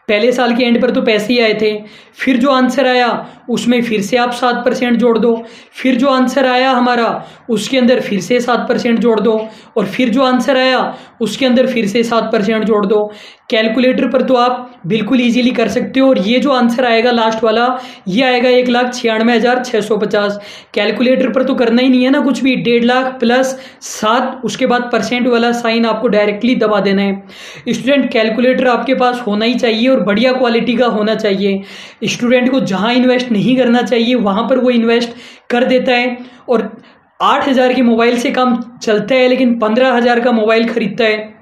पहले साल के एंड पर तो पैसे ही आए थे। फिर जो आंसर आया उसमें फिर से आप 7% जोड़ दो। फिर जो आंसर आया हमारा उसके अंदर फिर से 7% जोड़ दो, और फिर जो आंसर आया उसके अंदर फिर से 7% जोड़ दो। कैलकुलेटर पर तो आप बिल्कुल इजीली कर सकते हो। और ये जो आंसर आएगा लास्ट वाला, ये आएगा 1,96,650। कैलकुलेटर पर तो करना ही नहीं है ना कुछ भी। 1.5 लाख प्लस 7 उसके बाद परसेंट वाला साइन आपको डायरेक्टली दबा देना है। स्टूडेंट कैलकुलेटर आपके पास होना ही चाहिए और बढ़िया क्वालिटी का होना चाहिए। स्टूडेंट को जहां इन्वेस्ट नहीं करना चाहिए वहां पर वो इन्वेस्ट कर देता है, और 8,000 के मोबाइल से काम चलता है लेकिन 15,000 का मोबाइल खरीदता है।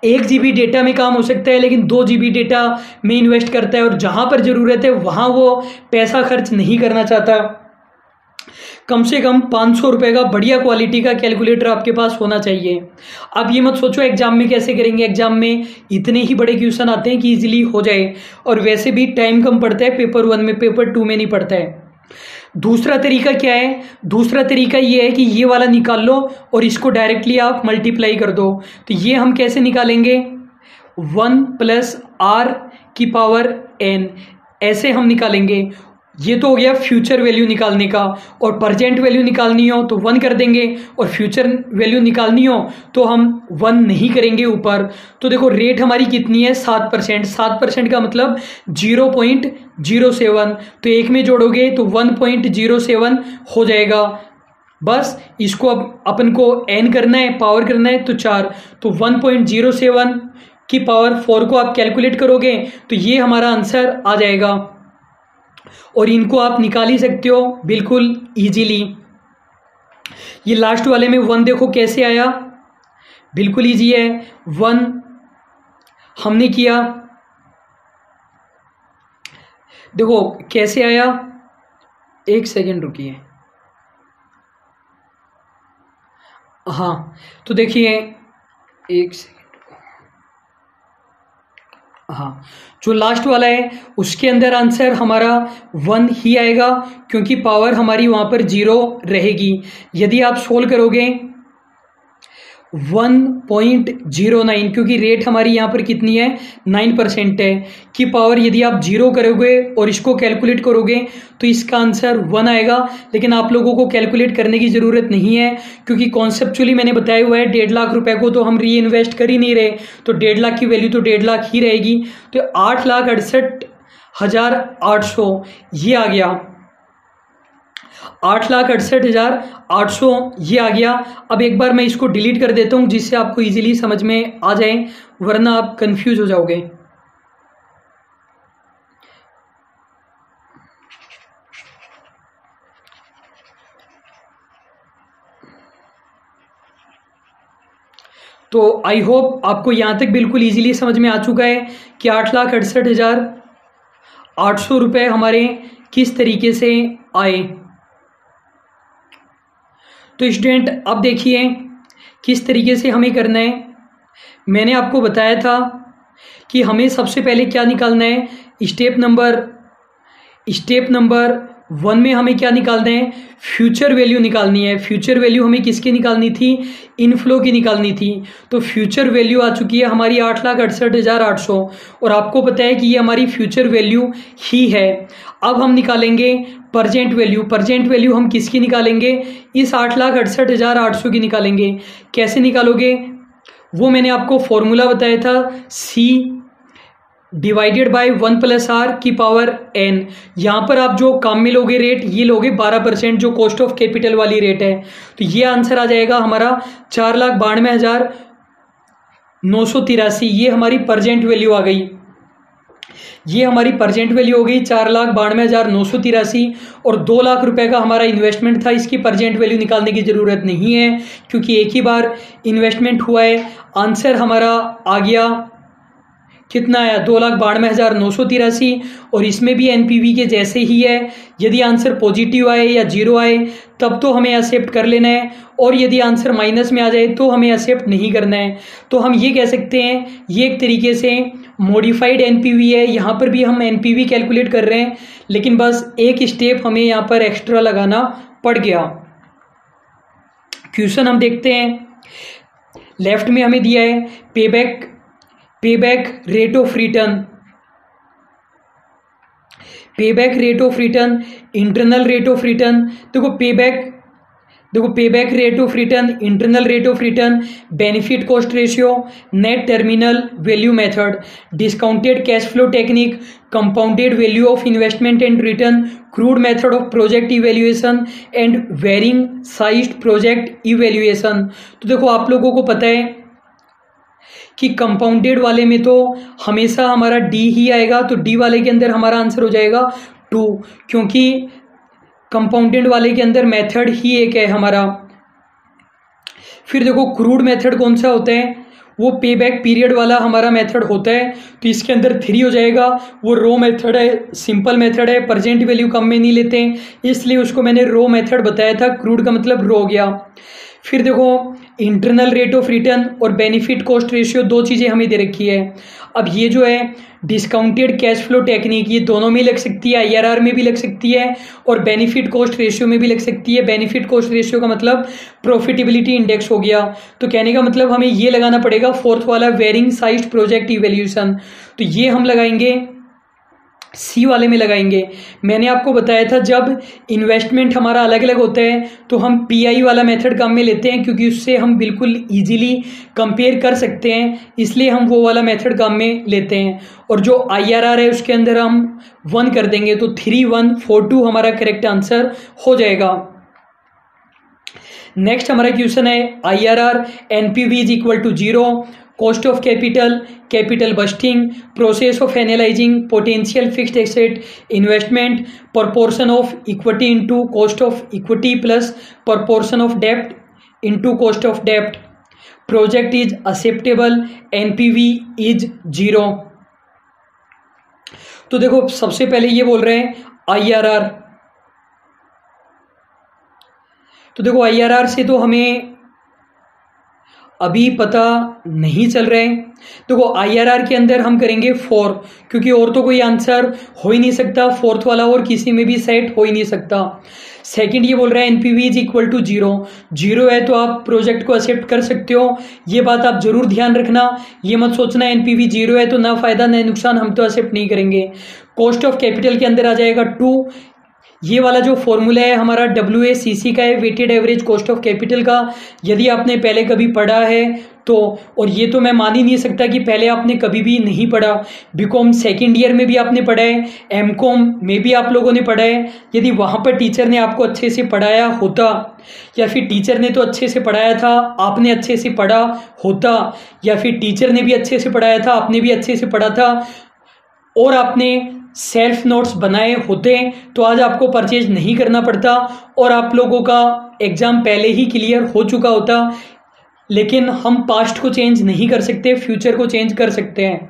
1 GB डेटा में काम हो सकता है लेकिन 2 GB डेटा में इन्वेस्ट करता है, और जहां पर जरूरत है वहां वो पैसा खर्च नहीं करना चाहता। कम से कम 500 रुपये का बढ़िया क्वालिटी का कैलकुलेटर आपके पास होना चाहिए। अब ये मत सोचो एग्जाम में कैसे करेंगे, एग्जाम में इतने ही बड़े क्वेश्चन आते हैं कि इजीली हो जाए, और वैसे भी टाइम कम पड़ता है पेपर 1 में, पेपर 2 में नहीं पड़ता है। दूसरा तरीका क्या है, दूसरा तरीका ये है कि ये वाला निकाल लो और इसको डायरेक्टली आप मल्टीप्लाई कर दो। तो ये हम कैसे निकालेंगे, 1 + r⁴n, ऐसे हम निकालेंगे। ये तो हो गया फ्यूचर वैल्यू निकालने का। और प्रेजेंट वैल्यू निकालनी हो तो 1 कर देंगे, और फ्यूचर वैल्यू निकालनी हो तो हम 1 नहीं करेंगे ऊपर। तो देखो रेट हमारी कितनी है, 7%। 7% का मतलब 0.07। तो एक में जोड़ोगे तो 1.07 हो जाएगा। बस इसको अब अपन को n करना है, पावर करना है तो 4, तो 1.07 की पावर 4 को आप कैलकुलेट करोगे तो ये हमारा आंसर आ जाएगा। और इनको आप निकाल ही सकते हो बिल्कुल इजीली। ये लास्ट वाले में 1 देखो कैसे आया, बिल्कुल इजी है। 1 हमने किया, देखो कैसे आया, 1 सेकेंड रुकिए। हाँ तो देखिए 1 सेकेंड, हाँ जो लास्ट वाला है उसके अंदर आंसर हमारा 1 ही आएगा, क्योंकि पावर हमारी वहाँ पर 0 रहेगी। यदि आप सोल्व करोगे 1.09, क्योंकि रेट हमारी यहाँ पर कितनी है, 9% है, की पावर यदि आप 0 करोगे और इसको कैलकुलेट करोगे तो इसका आंसर 1 आएगा। लेकिन आप लोगों को कैलकुलेट करने की ज़रूरत नहीं है, क्योंकि कॉन्सेप्चुअली मैंने बताया हुआ है 1.5 लाख रुपए को तो हम री इन्वेस्ट कर ही नहीं रहे, तो 1.5 लाख की वैल्यू तो 1.5 लाख ही रहेगी। तो 8,68,800 ये आ गया, 8,68,800 ये आ गया। अब एक बार मैं इसको डिलीट कर देता हूँ जिससे आपको इजीली समझ में आ जाए, वरना आप कंफ्यूज हो जाओगे। तो आई होप आपको यहाँ तक बिल्कुल इजीली समझ में आ चुका है कि 8,68,800 रुपये हमारे किस तरीके से आए। तो स्टूडेंट अब देखिए किस तरीके से हमें करना है। मैंने आपको बताया था कि हमें सबसे पहले क्या निकालना है। स्टेप नंबर 1 में हमें क्या निकालना है, फ्यूचर वैल्यू निकालनी है। फ्यूचर वैल्यू हमें किसकी निकालनी थी, इनफ्लो की निकालनी थी। तो फ्यूचर वैल्यू आ चुकी है हमारी 8,68,800 और आपको पता है कि ये हमारी फ्यूचर वैल्यू ही है। अब हम निकालेंगे प्रजेंट वैल्यू। प्रजेंट वैल्यू हम किसकी निकालेंगे, इस 8,68,800 की निकालेंगे। कैसे निकालोगे, वो मैंने आपको फॉर्मूला बताया था, C डिवाइडेड बाय 1 + R की पावर n। यहाँ पर आप जो काम में लोगे रेट, ये लोगे 12%, जो कॉस्ट ऑफ कैपिटल वाली रेट है। तो ये आंसर आ जाएगा हमारा 4,92,983। ये हमारी प्रजेंट वैल्यू आ गई। ये हमारी प्रजेंट वैल्यू हो गई 4,92,983 और 2 लाख रुपए का हमारा इन्वेस्टमेंट था। इसकी प्रजेंट वैल्यू निकालने की ज़रूरत नहीं है क्योंकि एक ही बार इन्वेस्टमेंट हुआ है। आंसर हमारा आ गया, कितना आया, 2,92,983 और इसमें भी एनपीवी के जैसे ही है। यदि आंसर पॉजिटिव आए या 0 आए तब तो हमें एक्सेप्ट कर लेना है और यदि आंसर माइनस में आ जाए तो हमें एक्सेप्ट नहीं करना है। तो हम ये कह सकते हैं ये एक तरीके से मॉडिफाइड एनपीवी है। यहाँ पर भी हम एनपीवी कैलकुलेट कर रहे हैं लेकिन बस एक स्टेप हमें यहाँ पर एक्स्ट्रा लगाना पड़ गया। क्वेश्चन हम देखते हैं। लेफ्ट में हमें दिया है payback rate of return, internal rate of return. देखो payback rate of return, internal rate of return, benefit cost ratio, net terminal value method, discounted cash flow technique, compounded value of investment and return, crude method of project evaluation and varying sized project evaluation. तो देखो आप लोगों को पता है कि compounded वाले में तो हमेशा हमारा डी ही आएगा, तो डी वाले के अंदर हमारा आंसर हो जाएगा 2 क्योंकि कंपाउंडेड वाले के अंदर मेथड ही एक है हमारा। फिर देखो क्रूड मेथड कौन सा होता है, वो पे बैक पीरियड वाला हमारा मेथड होता है, तो इसके अंदर 3 हो जाएगा। वो रो मेथड है, सिंपल मेथड है, प्रजेंट वैल्यू कम में नहीं लेते हैं इसलिए उसको मैंने रो मेथड बताया था। क्रूड का मतलब रो हो गया। फिर देखो इंटरनल रेट ऑफ रिटर्न और बेनिफिट कॉस्ट रेशियो 2 चीज़ें हमें दे रखी है। अब ये जो है डिस्काउंटेड कैश फ्लो टेक्निक, ये दोनों में लग सकती है, आईआरआर में भी लग सकती है और बेनिफिट कॉस्ट रेशियो में भी लग सकती है। बेनिफिट कॉस्ट रेशियो का मतलब प्रॉफिटेबिलिटी इंडेक्स हो गया। तो कहने का मतलब हमें ये लगाना पड़ेगा 4th वाला वेरिंग साइज्ड प्रोजेक्ट इवेल्यूशन। तो ये हम लगाएंगे सी वाले में लगाएंगे। मैंने आपको बताया था जब इन्वेस्टमेंट हमारा अलग अलग होता है तो हम पीआई वाला मेथड काम में लेते हैं क्योंकि उससे हम बिल्कुल इजीली कंपेयर कर सकते हैं, इसलिए हम वो वाला मेथड काम में लेते हैं। और जो आईआरआर है उसके अंदर हम 1 कर देंगे तो 3142 हमारा करेक्ट आंसर हो जाएगा। नेक्स्ट हमारा क्वेश्चन है IRR NPV is equal to 0, cost of capital bursting, process of analysing potential fixed asset investment, proportion of equity into cost of equity plus proportion of dept into cost of dept, project is acceptable, NPV is 0। तो देखो सबसे पहले ये बोल रहे हैं IRR. तो देखो आईआरआर से तो हमें अभी पता नहीं चल रहा है। देखो आईआरआर के अंदर हम करेंगे 4 क्योंकि और तो कोई आंसर हो ही नहीं सकता, 4th वाला और किसी में भी सेट हो ही नहीं सकता। सेकंड ये बोल रहा है एनपीवी इज इक्वल टू 0 है तो आप प्रोजेक्ट को एक्सेप्ट कर सकते हो। ये बात आप जरूर ध्यान रखना, ये मत सोचना एनपीवी 0 है तो ना फायदा ना नुकसान, हम तो एक्सेप्ट नहीं करेंगे। कॉस्ट ऑफ कैपिटल के अंदर आ जाएगा 2। ये वाला जो फॉर्मूला है हमारा WACC का है, weighted average cost of capital का। यदि आपने पहले कभी पढ़ा है तो, और ये तो मैं मान ही नहीं सकता कि पहले आपने कभी भी नहीं पढ़ा। बीकॉम सेकेंड ईयर में भी आपने पढ़ा है, एमकॉम में भी आप लोगों ने पढ़ा है। यदि वहाँ पर टीचर ने आपको अच्छे से पढ़ाया होता या फिर टीचर ने तो अच्छे से पढ़ाया था, आपने अच्छे से पढ़ा होता, या फिर टीचर ने भी अच्छे से पढ़ाया था, आपने भी अच्छे से पढ़ा था और आपने सेल्फ नोट्स बनाए होते तो आज आपको परचेज नहीं करना पड़ता और आप लोगों का एग्ज़ाम पहले ही क्लियर हो चुका होता। लेकिन हम पास्ट को चेंज नहीं कर सकते, फ्यूचर को चेंज कर सकते हैं।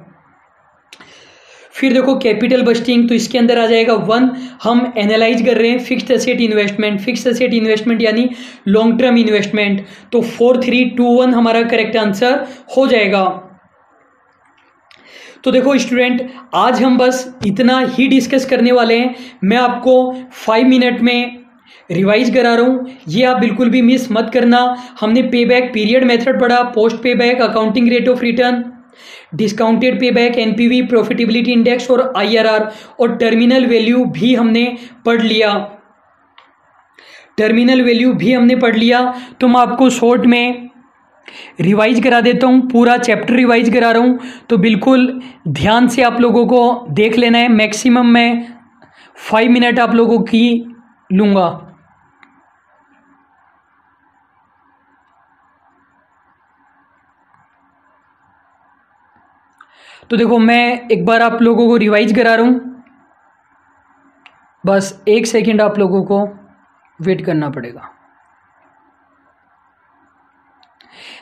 फिर देखो कैपिटल बस्टिंग, तो इसके अंदर आ जाएगा 1। हम एनालाइज कर रहे हैं fixed asset investment, fixed asset investment यानी लॉन्ग टर्म इन्वेस्टमेंट, तो 4, 3, 2, 1 हमारा करेक्ट आंसर हो जाएगा। तो देखो स्टूडेंट, आज हम बस इतना ही डिस्कस करने वाले हैं। मैं आपको 5 मिनट में रिवाइज करा रहा हूँ, ये आप बिल्कुल भी मिस मत करना। हमने पे बैक पीरियड मेथड पढ़ा, पोस्ट पे back, accounting rate of return, discounted pay back, NPV, profitability index और आईआरआर, और टर्मिनल वैल्यू भी हमने पढ़ लिया। टर्मिनल वैल्यू भी हमने पढ़ लिया। तो मैं आपको शॉर्ट में रिवाइज करा देता हूँ, पूरा चैप्टर रिवाइज करा रहा हूँ, तो बिल्कुल ध्यान से आप लोगों को देख लेना है। मैक्सिमम मैं 5 मिनट आप लोगों की लूँगा। तो देखो मैं एक बार आप लोगों को रिवाइज करा रहा हूँ, बस 1 सेकंड आप लोगों को वेट करना पड़ेगा।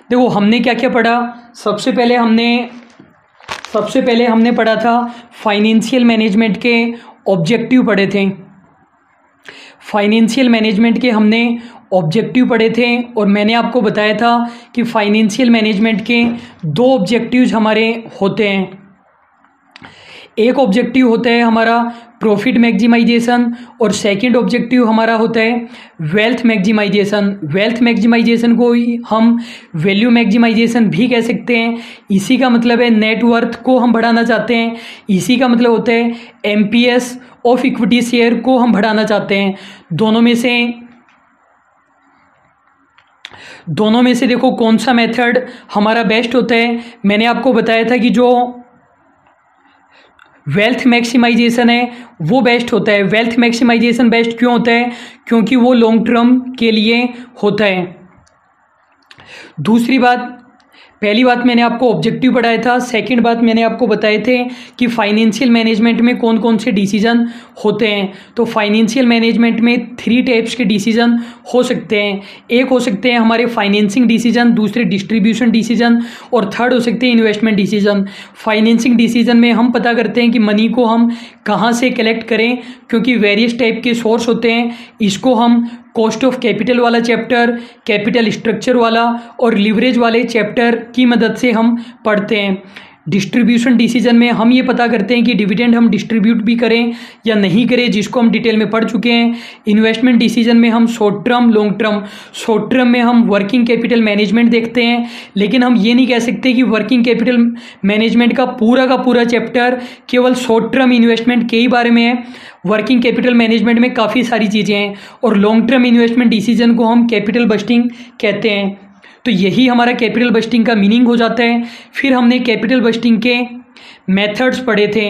देखो हमने क्या क्या पढ़ा। सबसे पहले हमने पढ़ा था फाइनेंशियल मैनेजमेंट के ऑब्जेक्टिव पढ़े थे। फाइनेंशियल मैनेजमेंट के हमने ऑब्जेक्टिव पढ़े थे, और मैंने आपको बताया था कि फाइनेंशियल मैनेजमेंट के 2 ऑब्जेक्टिव्स हमारे होते हैं। एक ऑब्जेक्टिव होता है हमारा प्रॉफिट मैक्सिमाइजेशन, और सेकंड ऑब्जेक्टिव हमारा होता है वेल्थ मैक्सिमाइजेशन। वेल्थ मैक्सिमाइजेशन को ही हम वैल्यू मैक्सिमाइजेशन भी कह सकते हैं। इसी का मतलब है नेटवर्थ को हम बढ़ाना चाहते हैं। इसी का मतलब होता है एमपीएस ऑफ इक्विटी शेयर को हम बढ़ाना चाहते हैं। दोनों में से देखो कौन सा मेथड हमारा बेस्ट होता है। मैंने आपको बताया था कि जो वेल्थ मैक्सिमाइजेशन है वो बेस्ट होता है। वेल्थ मैक्सिमाइजेशन बेस्ट क्यों होता है? क्योंकि वो लॉन्ग टर्म के लिए होता है। दूसरी बात, पहली बात मैंने आपको ऑब्जेक्टिव पढ़ाया था। सेकंड बात मैंने आपको बताए थे कि फाइनेंशियल मैनेजमेंट में कौन कौन से डिसीजन होते हैं। तो फाइनेंशियल मैनेजमेंट में 3 टाइप्स के डिसीजन हो सकते हैं। एक हो सकते हैं हमारे फाइनेंसिंग डिसीजन, दूसरे डिस्ट्रीब्यूशन डिसीजन, और थर्ड हो सकते हैं इन्वेस्टमेंट डिसीजन। फाइनेंसिंग डिसीजन में हम पता करते हैं कि मनी को हम कहाँ से कलेक्ट करें, क्योंकि वेरियस टाइप के सोर्स होते हैं। इसको हम कॉस्ट ऑफ कैपिटल वाला चैप्टर, कैपिटल स्ट्रक्चर वाला और लिवरेज वाले चैप्टर की मदद से हम पढ़ते हैं। डिस्ट्रीब्यूशन डिसीजन में हम ये पता करते हैं कि डिविडेंड हम डिस्ट्रीब्यूट भी करें या नहीं करें, जिसको हम डिटेल में पढ़ चुके हैं। इन्वेस्टमेंट डिसीजन में हम short term, long term, short term में हम वर्किंग कैपिटल मैनेजमेंट देखते हैं, लेकिन हम ये नहीं कह सकते कि वर्किंग कैपिटल मैनेजमेंट का पूरा चैप्टर केवल शॉर्ट टर्म इन्वेस्टमेंट के ही बारे में है। वर्किंग कैपिटल मैनेजमेंट में काफ़ी सारी चीज़ें हैं, और लॉन्ग टर्म इन्वेस्टमेंट डिसीजन को हम कैपिटल बस्टिंग कहते हैं। तो यही हमारा कैपिटल बस्टिंग का मीनिंग हो जाता है। फिर हमने कैपिटल बस्टिंग के मेथड्स पढ़े थे।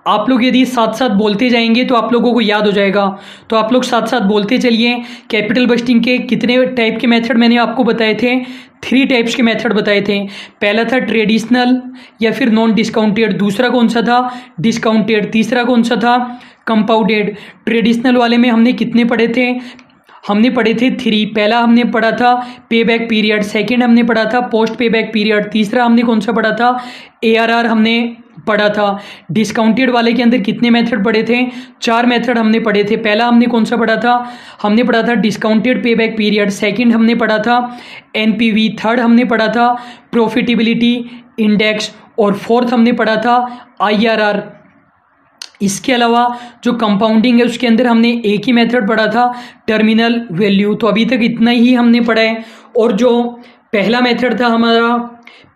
आप लोग यदि साथ साथ बोलते जाएंगे तो आप लोगों को याद हो जाएगा, तो आप लोग साथ साथ बोलते चलिए। कैपिटल बस्टिंग के कितने टाइप के मेथड मैंने आपको बताए थे? 3 टाइप्स के मेथड बताए थे। पहला था ट्रेडिशनल या फिर नॉन डिस्काउंटेड, दूसरा कौन सा था? डिस्काउंटेड, तीसरा कौन सा था? कंपाउंडेड। ट्रेडिशनल वाले में हमने कितने पढ़े थे? हमने पढ़े थे 3। पहला हमने पढ़ा था पे बैक पीरियड, सेकंड हमने पढ़ा था पोस्ट पे बैक पीरियड, तीसरा हमने कौन सा पढ़ा था? ARR हमने पढ़ा था। डिस्काउंटेड वाले के अंदर कितने मेथड पढ़े थे? 4 मेथड हमने पढ़े थे। पहला हमने कौन सा पढ़ा था? हमने पढ़ा था discounted pay back period, second हमने पढ़ा था NPV, थर्ड हमने पढ़ा था प्रॉफिटेबिलिटी इंडेक्स, और फोर्थ हमने पढ़ा था IRR। इसके अलावा जो कंपाउंडिंग है उसके अंदर हमने एक ही मेथड पढ़ा था, टर्मिनल वैल्यू। तो अभी तक इतना ही हमने पढ़ा है। और जो पहला मेथड था हमारा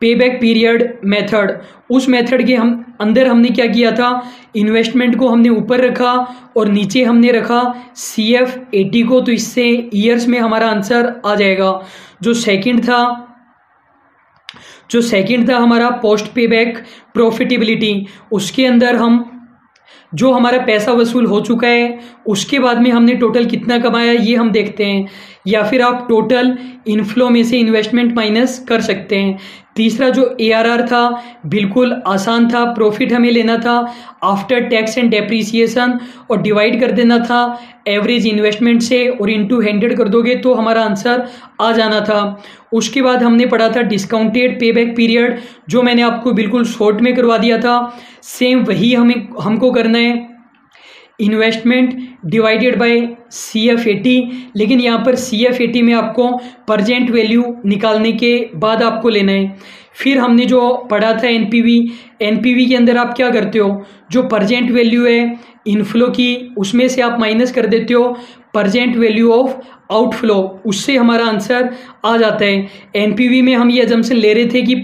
पे बैक पीरियड मेथड, उस मेथड के अंदर हमने क्या किया था? इन्वेस्टमेंट को हमने ऊपर रखा और नीचे हमने रखा CF80 को, तो इससे ईयर्स में हमारा आंसर आ जाएगा। जो सेकंड था हमारा पोस्ट पे बैक प्रॉफिटेबिलिटी, उसके अंदर हम जो हमारा पैसा वसूल हो चुका है उसके बाद में हमने टोटल कितना कमाया ये हम देखते हैं, या फिर आप टोटल इनफ्लो में से इन्वेस्टमेंट माइनस कर सकते हैं। तीसरा जो ARR था बिल्कुल आसान था, प्रॉफिट हमें लेना था आफ्टर टैक्स एंड डेप्रीसिएशन और डिवाइड कर देना था एवरेज इन्वेस्टमेंट से और इनटू 100 कर दोगे तो हमारा आंसर आ जाना था। उसके बाद हमने पढ़ा था डिस्काउंटेड पेबैक पीरियड, जो मैंने आपको बिल्कुल शॉर्ट में करवा दिया था। सेम वही हमको करना है, इन्वेस्टमेंट डिवाइडेड बाय CF80, लेकिन यहाँ पर CF80 में आपको परजेंट वैल्यू निकालने के बाद आपको लेना है। फिर हमने जो पढ़ा था NPV के अंदर आप क्या करते हो, जो परजेंट वैल्यू है इनफ्लो की उसमें से आप माइनस कर देते हो परजेंट वैल्यू ऑफ आउटफ्लो, उससे हमारा आंसर आ जाता है। NPV में हम ये अजम्पशन ले रहे थे कि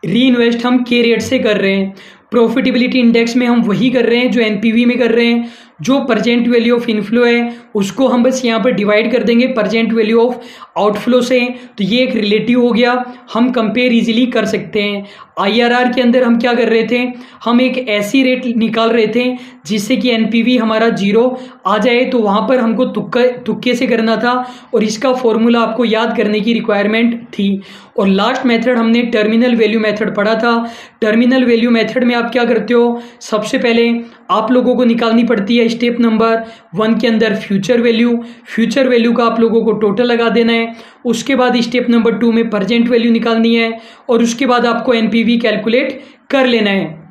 री इन्वेस्ट हम के रेट से कर रहे हैं, प्रॉफिटेबिलिटी इंडेक्स में हम वही कर रहे हैं जो NPV में कर रहे हैं। जो परजेंट वैल्यू ऑफ इनफ्लो है उसको हम बस यहाँ पर डिवाइड कर देंगे परजेंट वैल्यू ऑफ आउटफ्लो से, तो ये एक रिलेटिव हो गया, हम कंपेयर इजीली कर सकते हैं। IRR के अंदर हम क्या कर रहे थे, हम एक ऐसी रेट निकाल रहे थे जिससे कि NPV हमारा 0 आ जाए, तो वहाँ पर हमको तुक्के से करना था और इसका फॉर्मूला आपको याद करने की रिक्वायरमेंट थी। और लास्ट मेथड हमने टर्मिनल वैल्यू मेथड पढ़ा था। टर्मिनल वैल्यू मेथड में आप क्या करते हो, सबसे पहले आप लोगों को निकालनी पड़ती है स्टेप नंबर 1 के अंदर फ्यूचर वैल्यू का आप लोगों को टोटल लगा देना है। उसके बाद स्टेप नंबर 2 में परजेंट वैल्यू निकालनी है और उसके बाद आपको NPV कैलकुलेट कर लेना है।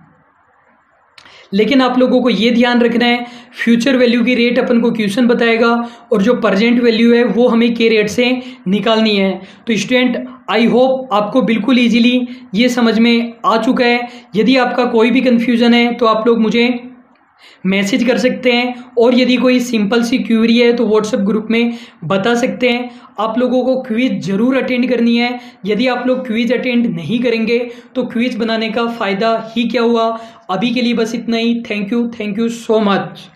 लेकिन आप लोगों को ये ध्यान रखना है, फ्यूचर वैल्यू की रेट अपन को क्वेश्चन बताएगा और जो परजेंट वैल्यू है वो हमें के रेट से निकालनी है। तो स्टूडेंट, आई होप आपको बिल्कुल इजीली ये समझ में आ चुका है। यदि आपका कोई भी कन्फ्यूज़न है तो आप लोग मुझे मैसेज कर सकते हैं, और यदि कोई सिंपल सी क्वेरी है तो व्हाट्सएप ग्रुप में बता सकते हैं। आप लोगों को क्विज जरूर अटेंड करनी है। यदि आप लोग क्विज अटेंड नहीं करेंगे तो क्विज बनाने का फ़ायदा ही क्या हुआ। अभी के लिए बस इतना ही। Thank you so much.